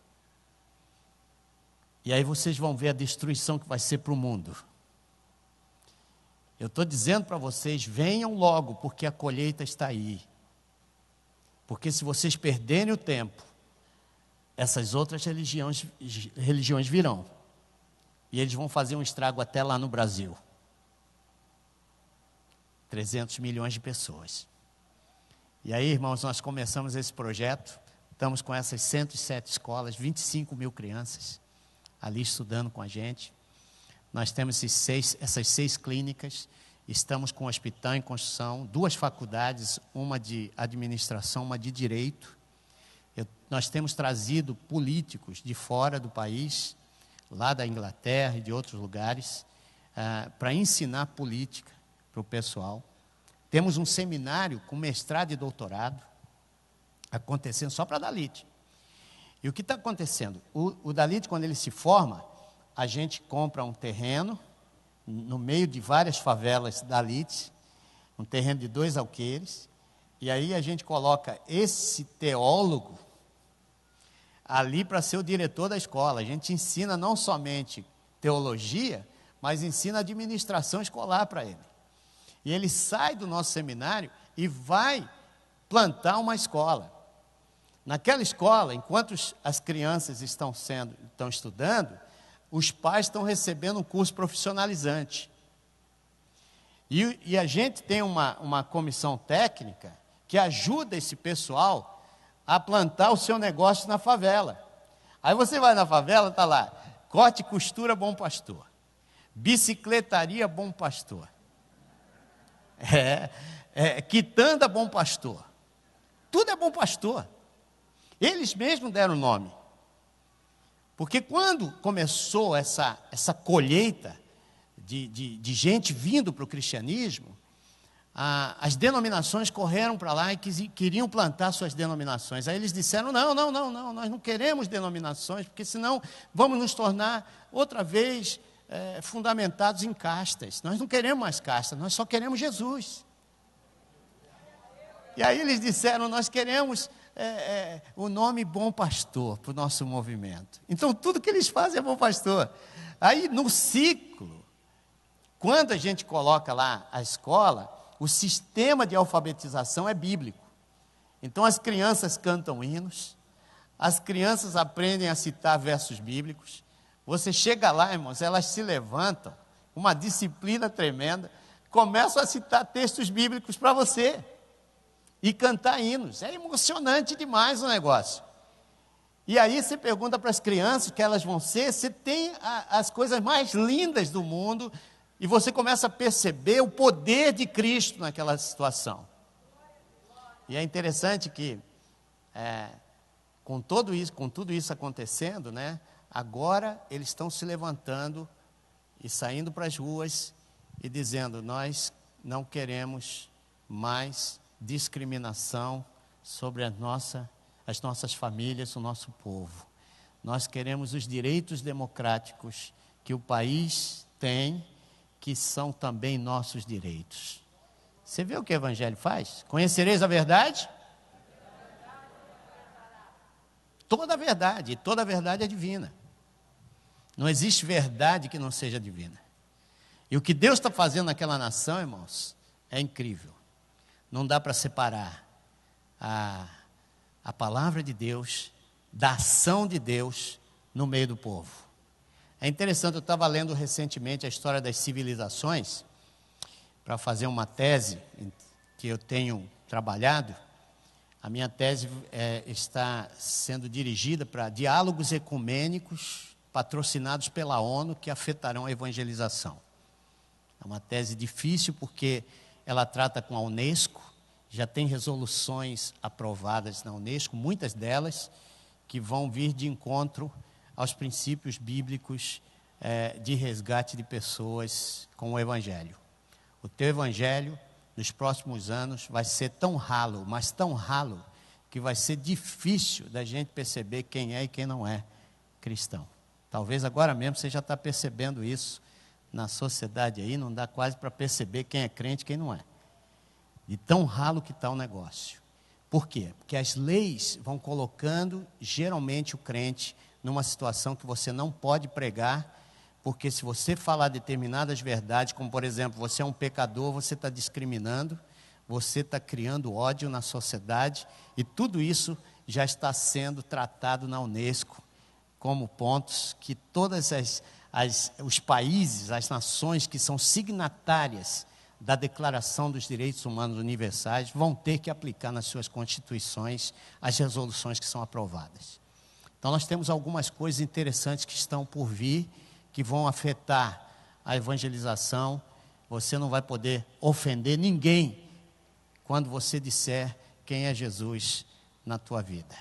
E aí vocês vão ver a destruição que vai ser para o mundo. Eu estou dizendo para vocês, venham logo, porque a colheita está aí. Porque se vocês perderem o tempo, essas outras religiões virão. E eles vão fazer um estrago até lá no Brasil. 300 milhões de pessoas. E aí, irmãos, nós começamos esse projeto, estamos com essas 107 escolas, 25 mil crianças ali estudando com a gente. Nós temos essas 6 clínicas, estamos com um hospital em construção, 2 faculdades, uma de administração, uma de direito. Nós temos trazido políticos de fora do país, lá da Inglaterra e de outros lugares, para ensinar política para o pessoal. Temos um seminário com mestrado e doutorado acontecendo só para Dalit. E o que está acontecendo? O Dalit, quando ele se forma, a gente compra um terreno no meio de várias favelas Dalit, um terreno de 2 alqueires, e aí a gente coloca esse teólogo ali para ser o diretor da escola. A gente ensina não somente teologia, mas ensina administração escolar para ele. E ele sai do nosso seminário e vai plantar uma escola. Naquela escola, enquanto as crianças estão estudando, os pais estão recebendo um curso profissionalizante. E a gente tem uma comissão técnica que ajuda esse pessoal a plantar o seu negócio na favela. Aí você vai na favela, está lá, corte e costura Bom Pastor, bicicletaria Bom Pastor, Quitanda Bom Pastor. Tudo é Bom Pastor. Eles mesmos deram o nome. Porque quando começou essa colheita de gente vindo para o cristianismo, as denominações correram para lá e queriam plantar suas denominações. Aí eles disseram, não, nós não queremos denominações, porque senão vamos nos tornar outra vez fundamentados em castas. Nós não queremos mais castas, nós só queremos Jesus. E aí eles disseram, nós queremos o nome Bom Pastor para o nosso movimento. Então tudo que eles fazem é Bom Pastor. Aí no ciclo, quando a gente coloca lá a escola, o sistema de alfabetização é bíblico. Então as crianças cantam hinos, as crianças aprendem a citar versos bíblicos. Você chega lá, irmãos, elas se levantam, uma disciplina tremenda, começam a citar textos bíblicos para você e cantar hinos. É emocionante demais o negócio. E aí você pergunta para as crianças o que elas vão ser, você tem as coisas mais lindas do mundo. E você começa a perceber o poder de Cristo naquela situação. E é interessante que, com tudo isso acontecendo, né, agora eles estão se levantando e saindo para as ruas e dizendo, nós não queremos mais discriminação sobre as nossas famílias, o nosso povo. Nós queremos os direitos democráticos que o país tem, que são também nossos direitos. Você vê o que o Evangelho faz? Conhecereis a verdade? Toda a verdade, e toda a verdade é divina. Não existe verdade que não seja divina. E o que Deus está fazendo naquela nação, irmãos, é incrível. Não dá para separar a palavra de Deus da ação de Deus no meio do povo. É interessante, eu estava lendo recentemente a história das civilizações, para fazer uma tese que eu tenho trabalhado. A minha tese está sendo dirigida para diálogos ecumênicos patrocinados pela ONU que afetarão a evangelização. É uma tese difícil porque ela trata com a Unesco, já tem resoluções aprovadas na Unesco, muitas delas que vão vir de encontro aos princípios bíblicos de resgate de pessoas com o Evangelho. O teu Evangelho, nos próximos anos, vai ser tão ralo, mas tão ralo, que vai ser difícil da gente perceber quem é e quem não é cristão. Talvez agora mesmo você já está percebendo isso na sociedade aí, não dá quase para perceber quem é crente e quem não é. De tão ralo que está o negócio. Por quê? Porque as leis vão colocando, geralmente, o crente numa situação que você não pode pregar, porque se você falar determinadas verdades, como por exemplo, você é um pecador, você está discriminando, você está criando ódio na sociedade, e tudo isso já está sendo tratado na Unesco como pontos que todas os países, as nações que são signatárias da Declaração dos Direitos Humanos Universais vão ter que aplicar nas suas constituições as resoluções que são aprovadas. Então nós temos algumas coisas interessantes que estão por vir, que vão afetar a evangelização. Você não vai poder ofender ninguém quando você disser quem é Jesus na tua vida.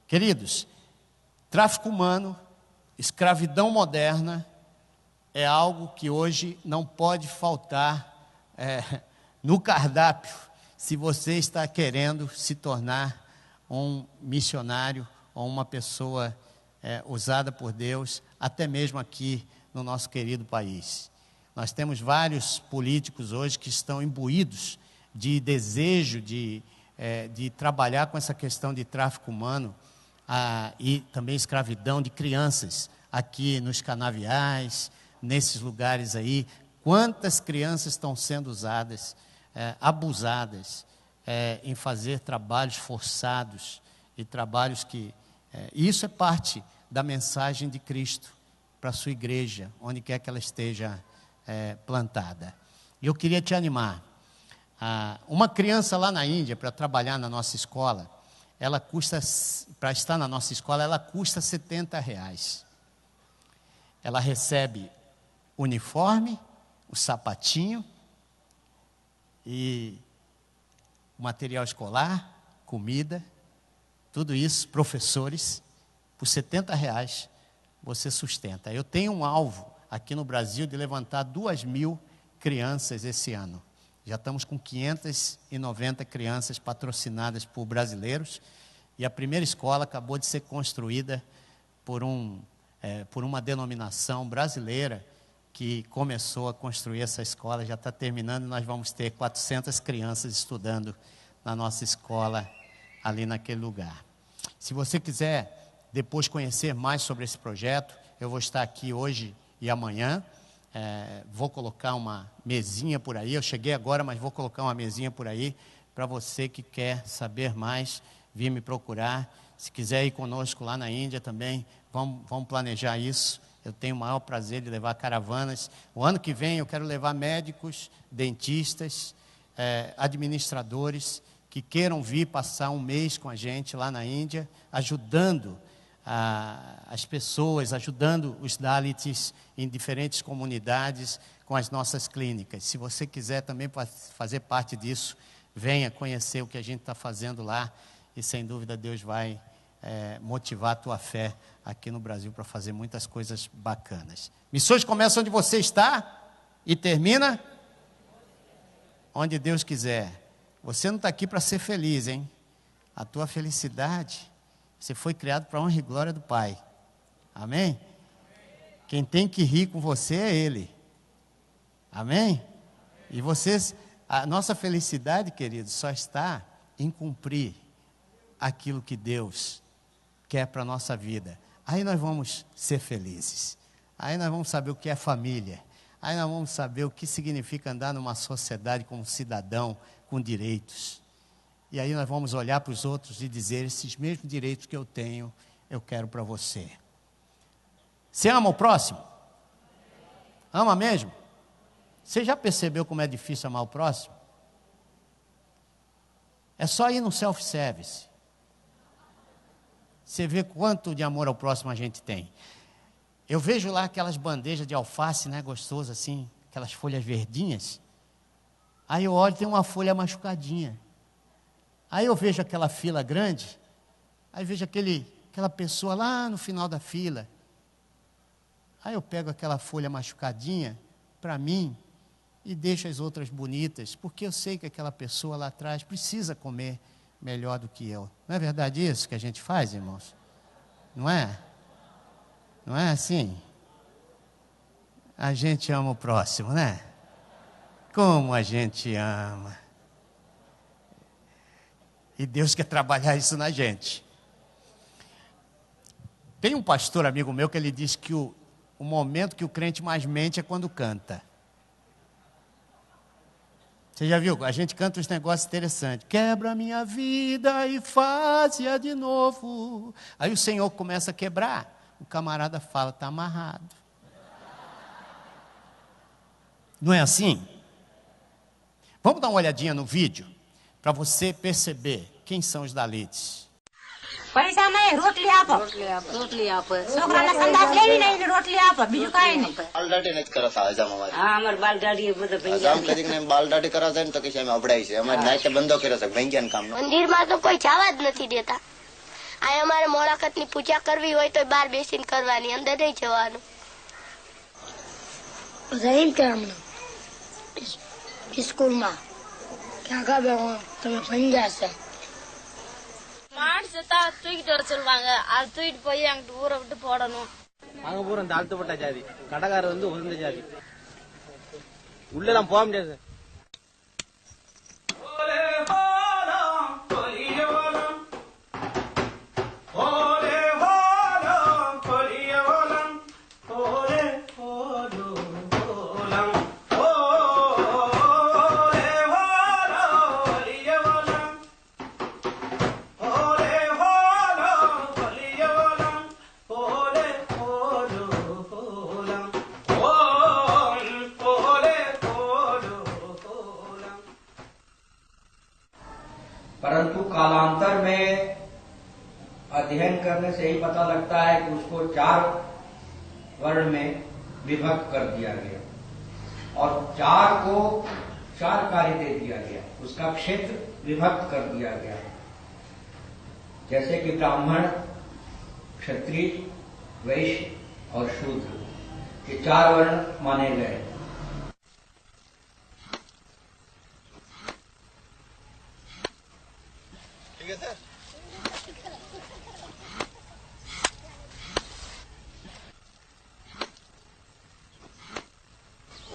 Queridos, tráfico humano, escravidão moderna, é algo que hoje não pode faltar no cardápio, se você está querendo se tornar um missionário ou uma pessoa usada por Deus, até mesmo aqui no nosso querido país. Nós temos vários políticos hoje que estão imbuídos de desejo de trabalhar com essa questão de tráfico humano e também escravidão de crianças aqui nos canaviais, nesses lugares aí. Quantas crianças estão sendo usadas, abusadas em fazer trabalhos forçados e trabalhos que... isso é parte da mensagem de Cristo para a sua igreja, onde quer que ela esteja plantada. E eu queria te animar. Uma criança lá na Índia, para trabalhar na nossa escola, ela custa, para estar na nossa escola, ela custa R$70. Ela recebe uniforme, o sapatinho E material escolar, comida, tudo isso, professores, por R$70 você sustenta. Eu tenho um alvo aqui no Brasil de levantar 2.000 crianças esse ano. Já estamos com 590 crianças patrocinadas por brasileiros, e a primeira escola acabou de ser construída por uma denominação brasileira que começou a construir essa escola, já está terminando, e nós vamos ter 400 crianças estudando na nossa escola, ali naquele lugar. Se você quiser depois conhecer mais sobre esse projeto, eu vou estar aqui hoje e amanhã, vou colocar uma mesinha por aí, eu cheguei agora, mas vou colocar uma mesinha por aí, para você que quer saber mais, vir me procurar. Se quiser ir conosco lá na Índia também, vamos planejar isso. Eu tenho o maior prazer de levar caravanas. O ano que vem eu quero levar médicos, dentistas, administradores, que queiram vir passar um mês com a gente lá na Índia, ajudando as pessoas, ajudando os Dalits em diferentes comunidades com as nossas clínicas. Se você quiser também fazer parte disso, venha conhecer o que a gente está fazendo lá, e sem dúvida Deus vai motivar a tua fé aqui no Brasil para fazer muitas coisas bacanas. Missões começa onde você está e termina onde Deus quiser. Você não está aqui para ser feliz, hein? A tua felicidade, você foi criado para a honra e glória do Pai. Amém? Quem tem que rir com você é Ele. Amém? E vocês, a nossa felicidade, queridos, só está em cumprir aquilo que Deus quer para a nossa vida. Aí nós vamos ser felizes. Aí nós vamos saber o que é família. Aí nós vamos saber o que significa andar numa sociedade como cidadão, com direitos. E aí nós vamos olhar para os outros e dizer: esses mesmos direitos que eu tenho, eu quero para você. Você ama o próximo? Ama mesmo? Você já percebeu como é difícil amar o próximo? É só ir no self-service. Você vê quanto de amor ao próximo a gente tem. Eu vejo lá aquelas bandejas de alface, né, gostoso assim, aquelas folhas verdinhas. Aí eu olho, tem uma folha machucadinha. Aí eu vejo aquela fila grande, aí vejo aquela pessoa lá no final da fila. Aí eu pego aquela folha machucadinha para mim e deixo as outras bonitas, porque eu sei que aquela pessoa lá atrás precisa comer melhor do que eu. Não é verdade isso que a gente faz, irmãos? Não é? Não é assim? A gente ama o próximo, né? Como a gente ama. E Deus quer trabalhar isso na gente. Tem um pastor amigo meu que ele diz que o momento que o crente mais mente é quando canta. Você já viu? A gente canta uns negócios interessantes. Quebra a minha vida e faz-a de novo. Aí o Senhor começa a quebrar. O camarada fala: está amarrado. Não é assim? Vamos dar uma olhadinha no vídeo para você perceber quem são os Dalits. पैसा में रोटली आप छोकरालाई संदास ल्याइ नै रोटली आप बिजु काई नै बाल दाढ़ी नहीं करा था आज हमारे हमर बाल दाढ़ी बुद हम कदी ने बाल दाढ़ी करा जाए तो किसी में अबड़ाई से हमारे नाइट बंदो करे सक बैंकियन काम मंदिर में तो कोई जावा ज નથી દેતા આ અમારે મોળાકતની પૂજા કરવી હોય તો બહાર બેસીને કરવાની, અંદર નહીં જવાનું. રહીમ કે હમણાં સ્કૂલમાં ક્યાં ગાબે તમે ભણી ગયા છો மாடு தூக்கிட்டு வர சொல்லுவாங்க. அது தூக்கிட்டு போய் அங்கிட்டு ஊரை விட்டு போடணும். அங்க பூரா தாழ்த்தப்பட்ட ஜாதி, கடைக்காரர் வந்து உயர்ந்த ஜாதி, உள்ளெல்லாம் போக முடியாது. परंतु कालांतर में अध्ययन करने से ही पता लगता है कि उसको 4 वर्ण में विभक्त कर दिया गया और 4 को 4 कार्य दे दिया गया, उसका क्षेत्र विभक्त कर दिया गया, जैसे कि ब्राह्मण, क्षत्रिय, वैश्य और शूद्र, ये 4 वर्ण माने गए। ठीक है सर।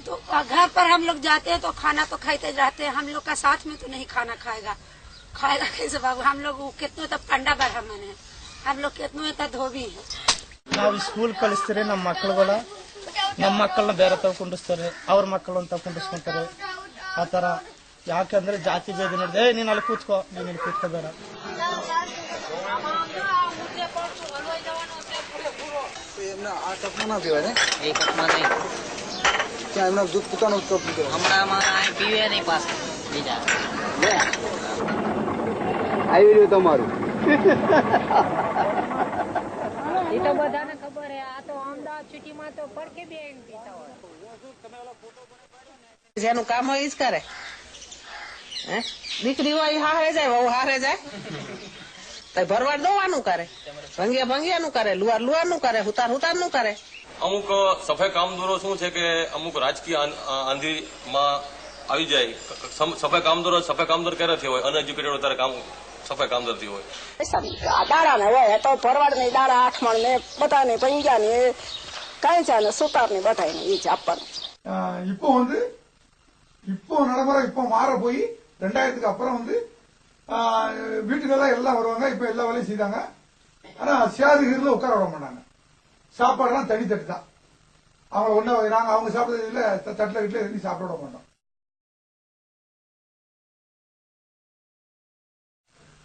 तो घर पर हम लोग जाते हैं तो खाना तो खाते रहते हैं, हम लोग का साथ में तो नहीं खाना खाएगा कैसे बाबू? हम लोग कितने तक पंडा ब्राह्मण है, हम लोग कितने तक धोबी है। ನಾವು ಸ್ಕೂಲ್ ಕಳಿಸ್ತಾರೆ, ನಮ್ಮ ಮಕ್ಕಳನ್ನ ಬೇರೆ ತಾವು ಕುಂಡಿಸ್ತಾರೆ, ಅವ್ರ ಮಕ್ಕಳನ್ನ ತಾವು ಕುಂಡಿಸ್ಕೊಂತಾರೆ. ಆ ತರ ಯಾಕಂದ್ರೆ ಜಾತಿ ಭೇದ ನಡೆದೆ, ನೀನ್ ಅಲ್ಲಿ ಕೂತ್ಕೋ, ನೀನ್ ಇಲ್ಲಿ ಕೂತ್ಕೋಬೇಡ. એમના આ કપમાં ના પીવાય ને? એ કપમાં નહીં. ત્યાં એમના દૂધ પોતાનું કપ પીવે. હમણાં પીવે નહીં પાછા બીજા. આવી રહ્યું તમારું. એ તો બધાને ખબર હે. આ તો અમદાવાદ સિટીમાં તો પડકે બેન પીતા હોય. જેનું કામ હોય ઈ જ કરે. દીકરી હોય હારે જાય, વહુ હારે જાય, તો ભરવાડ દોવાનું કરે, ભંગિયાનું કરે, લુહારનું કરે, હુતારનું કરે. અમુક સફાઈ કામદારો શું છે કે અમુક રાજકીય આંધીમાં આવી જાય. સફાઈ કામદાર ક્યારે થયો હોય, અનએજ્યુકેટેડ હોય ત્યારે કામ સફાઈ કામદાર થયો હોય. દાડા ને હોય તો ભરવાડ ને દાડા 8 મણ ને બધાને પંજા ને કઈ છે ને સુતાર ને બધા ને એ જ આપવાનું. இப்போ நடைமுறை இப்போ மாற போய் 2000க்கு அப்புறம் வீட்டுக்கெல்லாம் எல்லாம் வருவாங்க. இப்ப எல்லா வேலையும் செய்தாங்க. ஆனா சேதுகீரில் உட்கார விட மாட்டாங்க. சாப்பாடுலாம் தனி தட்டு தான். அவங்க ஒண்ணு நாங்க அவங்க சாப்பிடுறதுல தட்டுல வீட்டுல இருந்து சாப்பிட விட மாட்டோம்.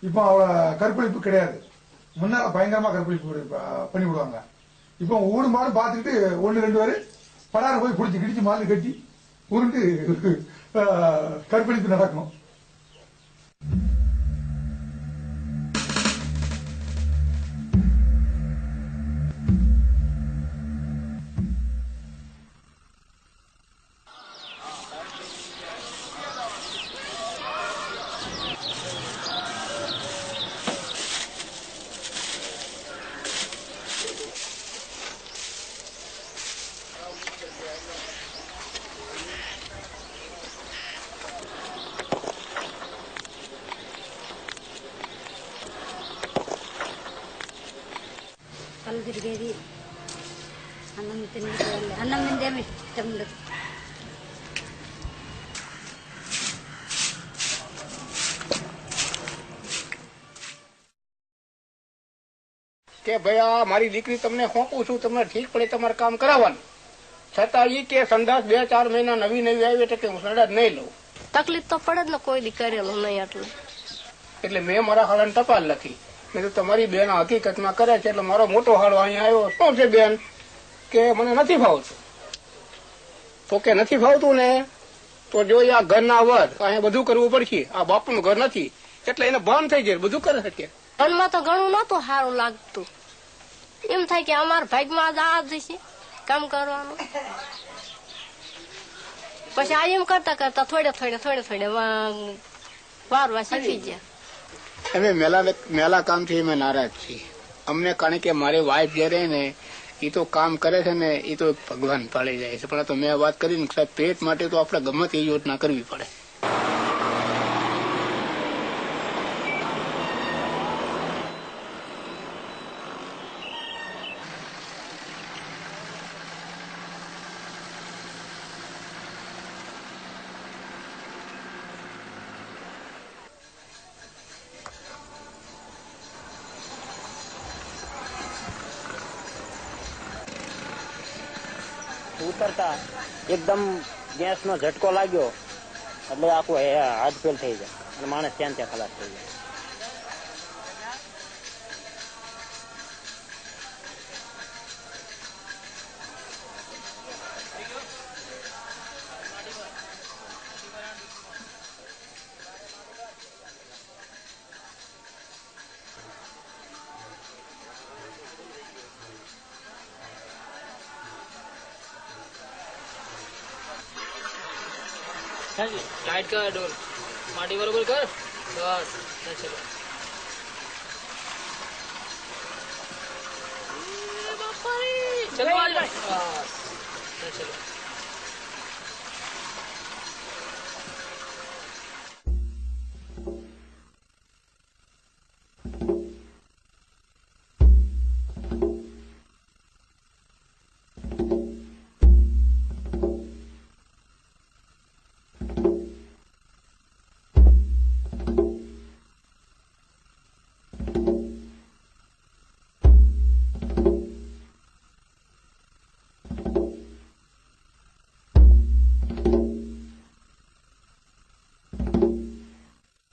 இப்போ அவளை கற்பழிப்பு கிடையாது. முன்னால பயங்கரமா கற்பழிப்பு பண்ணி விடுவாங்க. இப்போ ஊடு மாடு பாத்துக்கிட்டு 1-2 பேரு படார போய் பிடிச்சி கிடிச்சு மாடு கட்டி உருண்டு கற்பழிப்பு நடக்கும். కళ్ళు తిరిగేది, అన్నం తినేది, అన్నం తిందేమి ఇష్టం ఉండదు. કે ભાઈ આ મારી દીકરી તમને સોંપું છું, તમને ઠીક પડે તમારે કામ કરાવવાનું, છતાં ઈ કે સંદાસ 2-4 મહિના નવી આવી એટલે કે હું સંદાસ નહીં લઉં. તકલીફ તો પડે જ ને, કોઈ દી કરેલું નહીં આટલું. એટલે મેં મારા હાળાને ટપાલ લખી, મેં તો તમારી બેન હકીકતમાં કરે છે એટલે મારો મોટો હાળો અહીંયા આવ્યો. શું છે બેન કે મને નથી ફાવતું. તો કે નથી ફાવતું ને તો જો આ ઘરના વર અહીંયા બધું કરવું પડશે, આ બાપુનું ઘર નથી એટલે એને ભાન થઈ જાય, બધું કરે શકે. મનમાં તો ઘણું નતું સારું લાગતું. એમ થાય કે અમારા ભાગમાં આ જશે કામ કરવાનું. પછી આ એમ કરતા કરતા થોડે વારવા શીખી ગયા. અમે મેલા કામથી અમે નારાજ છીએ. અમને કારણ કે મારી વાઇફ જે રહે ને એ તો કામ કરે છે ને એ તો ભગવાન પાળી જાય છે. પણ તો મેં વાત કરી ને સાહેબ, પેટ માટે તો આપણે ગમે તે યોજના કરવી પડે. ઉતરતા એકદમ ગેસનો ઝટકો લાગ્યો એટલે આખું હાથ ફેલ થઈ જાય અને માણસ ત્યાં ખલાસ થઈ જાય. लाइट का डोर माटी बरोबर कर बस चलो चलो आज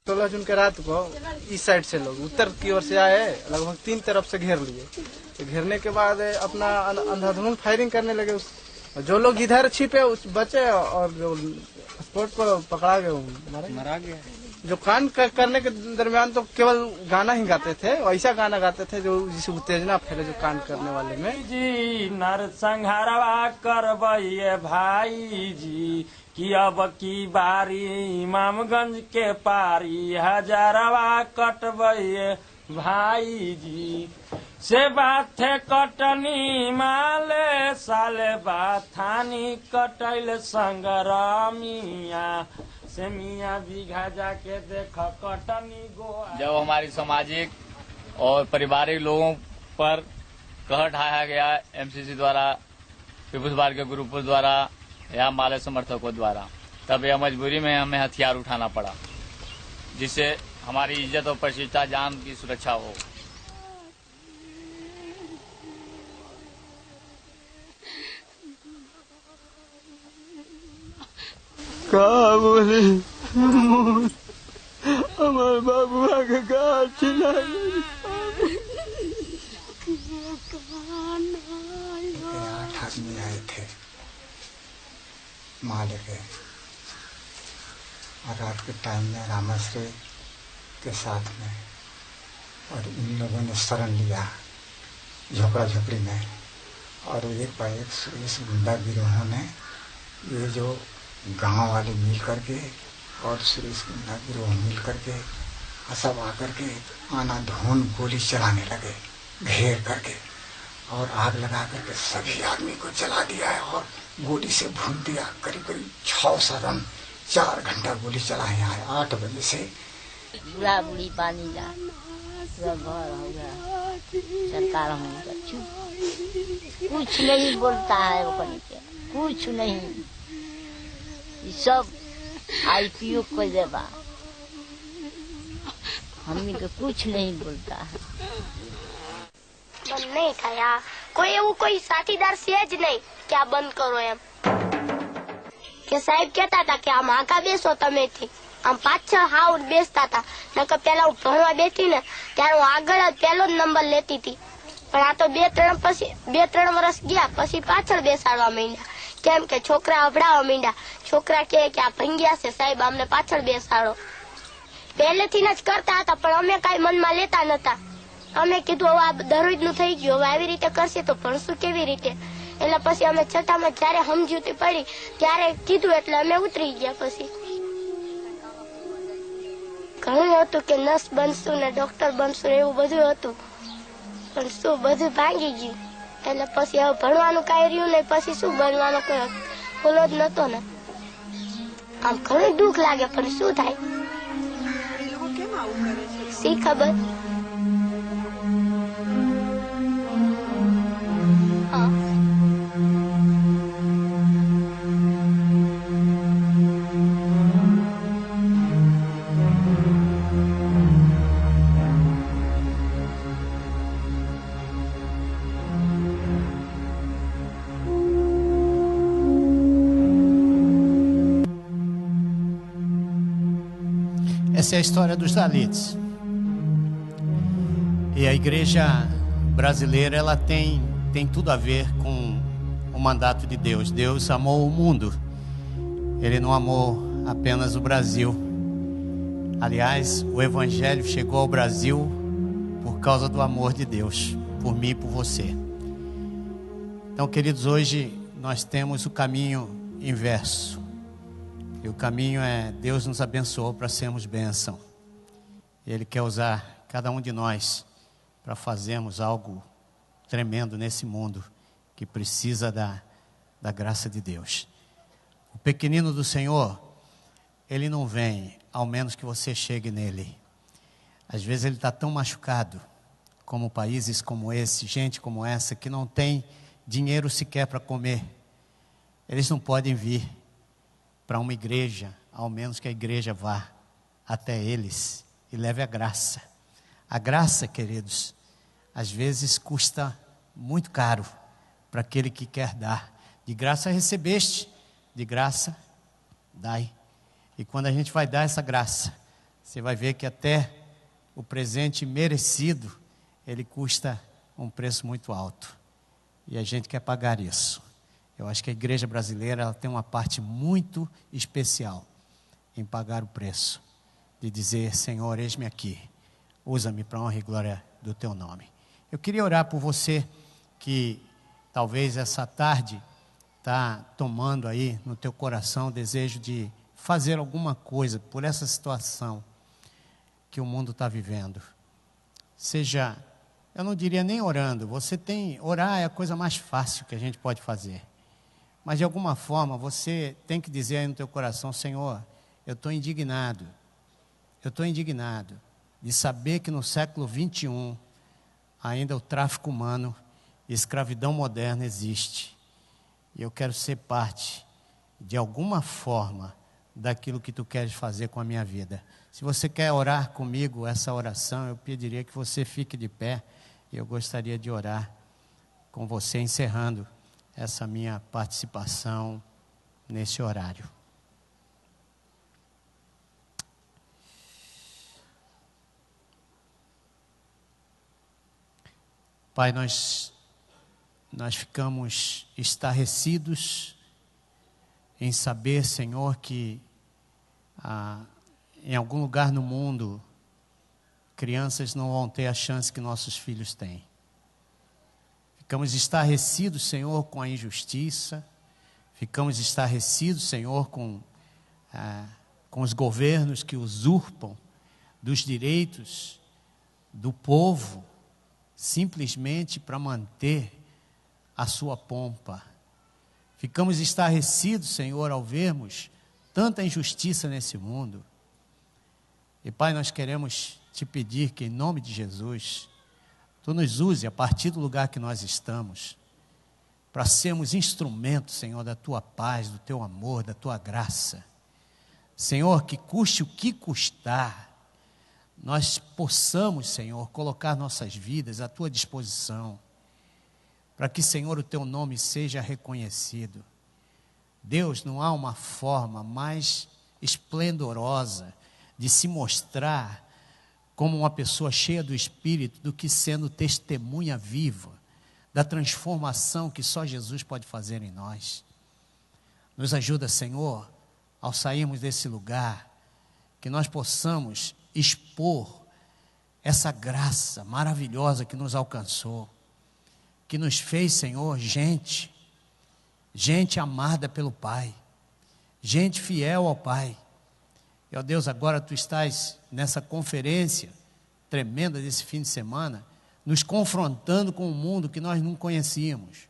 चलो जून के रात को इस साइड से लोग उत्तर की ओर से आए, लगभग 3 तरफ से घेर लिए। तो घेरने के बाद अपना अंधाधुंध फायरिंग करने लगे। जो लोग इधर छिपे बचे और जो स्पॉट पर पकड़ा गए मरा गया। जो कांड करने के दरमियान तो केवल गाना ही गाते थे, ऐसा गाना गाते थे जो जिसे उत्तेजना फैले जो कांड करने वाले में। जी नरसंहारवा करबैये भाई जी कि अब की बारी इमामगंज के पारी हजारवा कटबैये भाई जी से बात थे कटनी माले साले बाथानी कटैल संगरामिया से मियाँ बीघा जाके देख कटनी गोवा। जब हमारी सामाजिक और पारिवारिक लोगों पर कहर ढाया गया एमसीसी द्वारा, पीपुल्स पार्टी के ग्रुपों द्वारा या माले समर्थकों द्वारा, तब यह मजबूरी में हमें हथियार उठाना पड़ा, जिससे हमारी इज्जत और प्रतिष्ठा जान की सुरक्षा हो। का बोले हमारे बाबुआ के का चिल्ला आदमी आए थे माले के, और रात के टाइम में रामाश्री के साथ में, और इन लोगों ने शरण लिया झोपड़ा झोपड़ी में, और एक बार एक सुरेश गुंडा गिरोहों ने ये जो गांव वाले मिल करके और सुरेश गुंडा गिरोह मिल करके सब आकर के आनाधून गोली चलाने लगे घेर करके, और आग लगा करके सभी आदमी को जला दिया है और गोली से भून दिया। करीब करीब 6 रन 4 घंटा गोली चलाए हैं 8 बजे से। बुढ़ा बुढ़ी पानी जा सब घर हो गया, सरकार हम कुछ नहीं बोलता है, वो कुछ नहीं, सब आईपीओ को देवा, हमें तो कुछ नहीं बोलता है। बंद नहीं था यार, कोई साथीदार सेज नहीं क्या बंद करो एम के साहेब कहता था कि आम आका बेसो तमे थी, आम 5-6 हाउस बेचता था, नकर पहला हूँ भणवा बेठी ने त्यारे हूँ आगळ पहलो नंबर लेती थी, पण आ तो 2-3 वर्ष गया पछी पाछळ बेसाडवा માંડ્યા, केम के छोकरा अभड़ावा માંડ્યા। छोकरा कहे कि आ भंगिया से साहेब अमने पाछळ बेसाडो। पहलेथी ज करता था, पण अमे काई मनमा लेता नता। अमे कीधुं हवे आ दररोजनुं थई गयुं, हवे આવી રીતે કરશે तो भणશું केवी रीते, એટલે પછી અમે છઠ્ઠામાં જ્યારે સમજૂતી પડી ત્યારે કીધું એટલે અમે ઉતરી ગયા। પછી ઘણું હતું કે નર્સ બનશું ને ડોક્ટર બનશું એવું બધું હતું, પણ શું બધું ભાંગી ગયું, એટલે પછી હવે ભણવાનું કાંઈ રહ્યું નહીં, પછી શું બનવાનો કોઈ ખુલ્લો જ નતો ને। આમ ઘણું દુઃખ લાગે, પણ શું થાય શી ખબર। Essa é a história dos Dalits. E a igreja brasileira, ela tem tudo a ver com o mandato de Deus. Deus amou o mundo. Ele não amou apenas o Brasil. Aliás, o evangelho chegou ao Brasil por causa do amor de Deus, por mim e por você. Então, queridos, hoje nós temos o caminho inverso. E o caminho é, Deus nos abençoou para sermos bênção. Ele quer usar cada um de nós para fazermos algo tremendo nesse mundo que precisa da graça de Deus. O pequenino do Senhor, ele não vem, ao menos que você chegue nele. Às vezes ele está tão machucado, como países como esse, gente como essa, que não tem dinheiro sequer para comer. Eles não podem vir para uma igreja, ao menos que a igreja vá até eles e leve a graça. A graça, queridos, às vezes custa muito caro para aquele que quer dar. De graça recebeste, de graça dai. E quando a gente vai dar essa graça, você vai ver que até o presente merecido, ele custa um preço muito alto. E a gente quer pagar isso. Eu acho que a igreja brasileira ela tem uma parte muito especial em pagar o preço. De dizer, Senhor, eis-me aqui. Usa-me para a honra e glória do teu nome. Eu queria orar por você que talvez essa tarde está tomando aí no teu coração o desejo de fazer alguma coisa por essa situação que o mundo está vivendo. Seja, eu não diria nem orando, orar é a coisa mais fácil que a gente pode fazer. Mas de alguma forma você tem que dizer aí no teu coração, Senhor, eu estou indignado de saber que no século 21 ainda o tráfico humano e escravidão moderna existe. E eu quero ser parte, de alguma forma, daquilo que tu queres fazer com a minha vida. Se você quer orar comigo essa oração, eu pediria que você fique de pé. E eu gostaria de orar com você, encerrando essa minha participação nesse horário. Pai, nós ficamos estarrecidos em saber, Senhor, que em algum lugar no mundo, crianças não vão ter a chance que nossos filhos têm. Ficamos estarrecidos, Senhor, com a injustiça. Ficamos estarrecidos, Senhor, com os governos que usurpam dos direitos do povo, simplesmente para manter a sua pompa. Ficamos estarrecidos, Senhor, ao vermos tanta injustiça nesse mundo. E, Pai, nós queremos te pedir que, em nome de Jesus, tu nos use a partir do lugar que nós estamos, para sermos instrumentos, Senhor, da tua paz, do teu amor, da tua graça. Senhor, que custe o que custar, nós possamos, Senhor, colocar nossas vidas à tua disposição, para que, Senhor, o teu nome seja reconhecido. Deus, não há uma forma mais esplendorosa de se mostrar como uma pessoa cheia do Espírito do que sendo testemunha viva da transformação que só Jesus pode fazer em nós. Nos ajuda, Senhor, ao sairmos desse lugar, que nós possamos expor essa graça maravilhosa que nos alcançou, que nos fez, Senhor, gente amada pelo Pai, gente fiel ao Pai. E, ó Deus, agora tu estás nessa conferência tremenda desse fim de semana, nos confrontando com um mundo que nós não conhecíamos.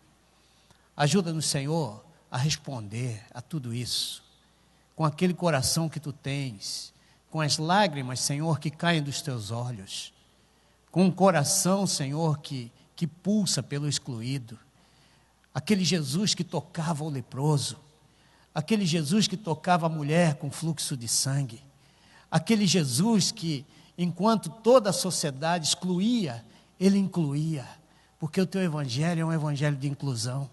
Ajuda-nos, Senhor, a responder a tudo isso, com aquele coração que tu tens, com as lágrimas, Senhor, que caem dos teus olhos, com um coração, Senhor, que pulsa pelo excluído, aquele Jesus que tocava o leproso, aquele Jesus que tocava a mulher com fluxo de sangue, aquele Jesus que, enquanto toda a sociedade excluía, ele incluía, porque o teu evangelho é um evangelho de inclusão.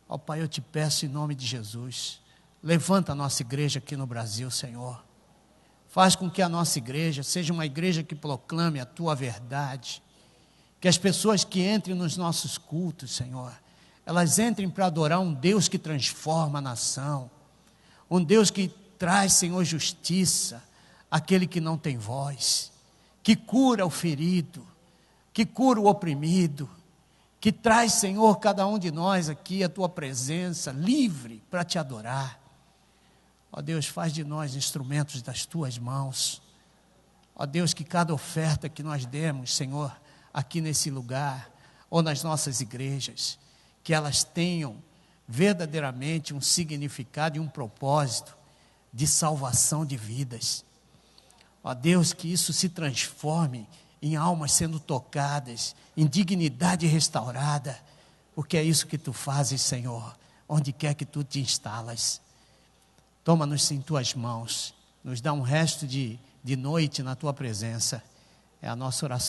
Ó Pai, eu te peço em nome de Jesus, levanta a nossa igreja aqui no Brasil, Senhor. Faz com que a nossa igreja seja uma igreja que proclame a tua verdade, que as pessoas que entrem nos nossos cultos, Senhor, elas entrem para adorar um Deus que transforma a nação, um Deus que traz, Senhor, justiça àquele que não tem voz, que cura o ferido, que cura o oprimido, que traz, Senhor, cada um de nós aqui a tua presença livre para te adorar. Ó Deus, faz de nós instrumentos das tuas mãos. Ó Deus, que cada oferta que nós demos, Senhor, aqui nesse lugar, ou nas nossas igrejas, que elas tenham verdadeiramente um significado e um propósito de salvação de vidas. Ó Deus, que isso se transforme em almas sendo tocadas, em dignidade restaurada, porque é isso que tu fazes, Senhor, onde quer que tu te instalas. Toma-nos em tuas mãos, nos dá um resto de noite na tua presença. É a nossa oração.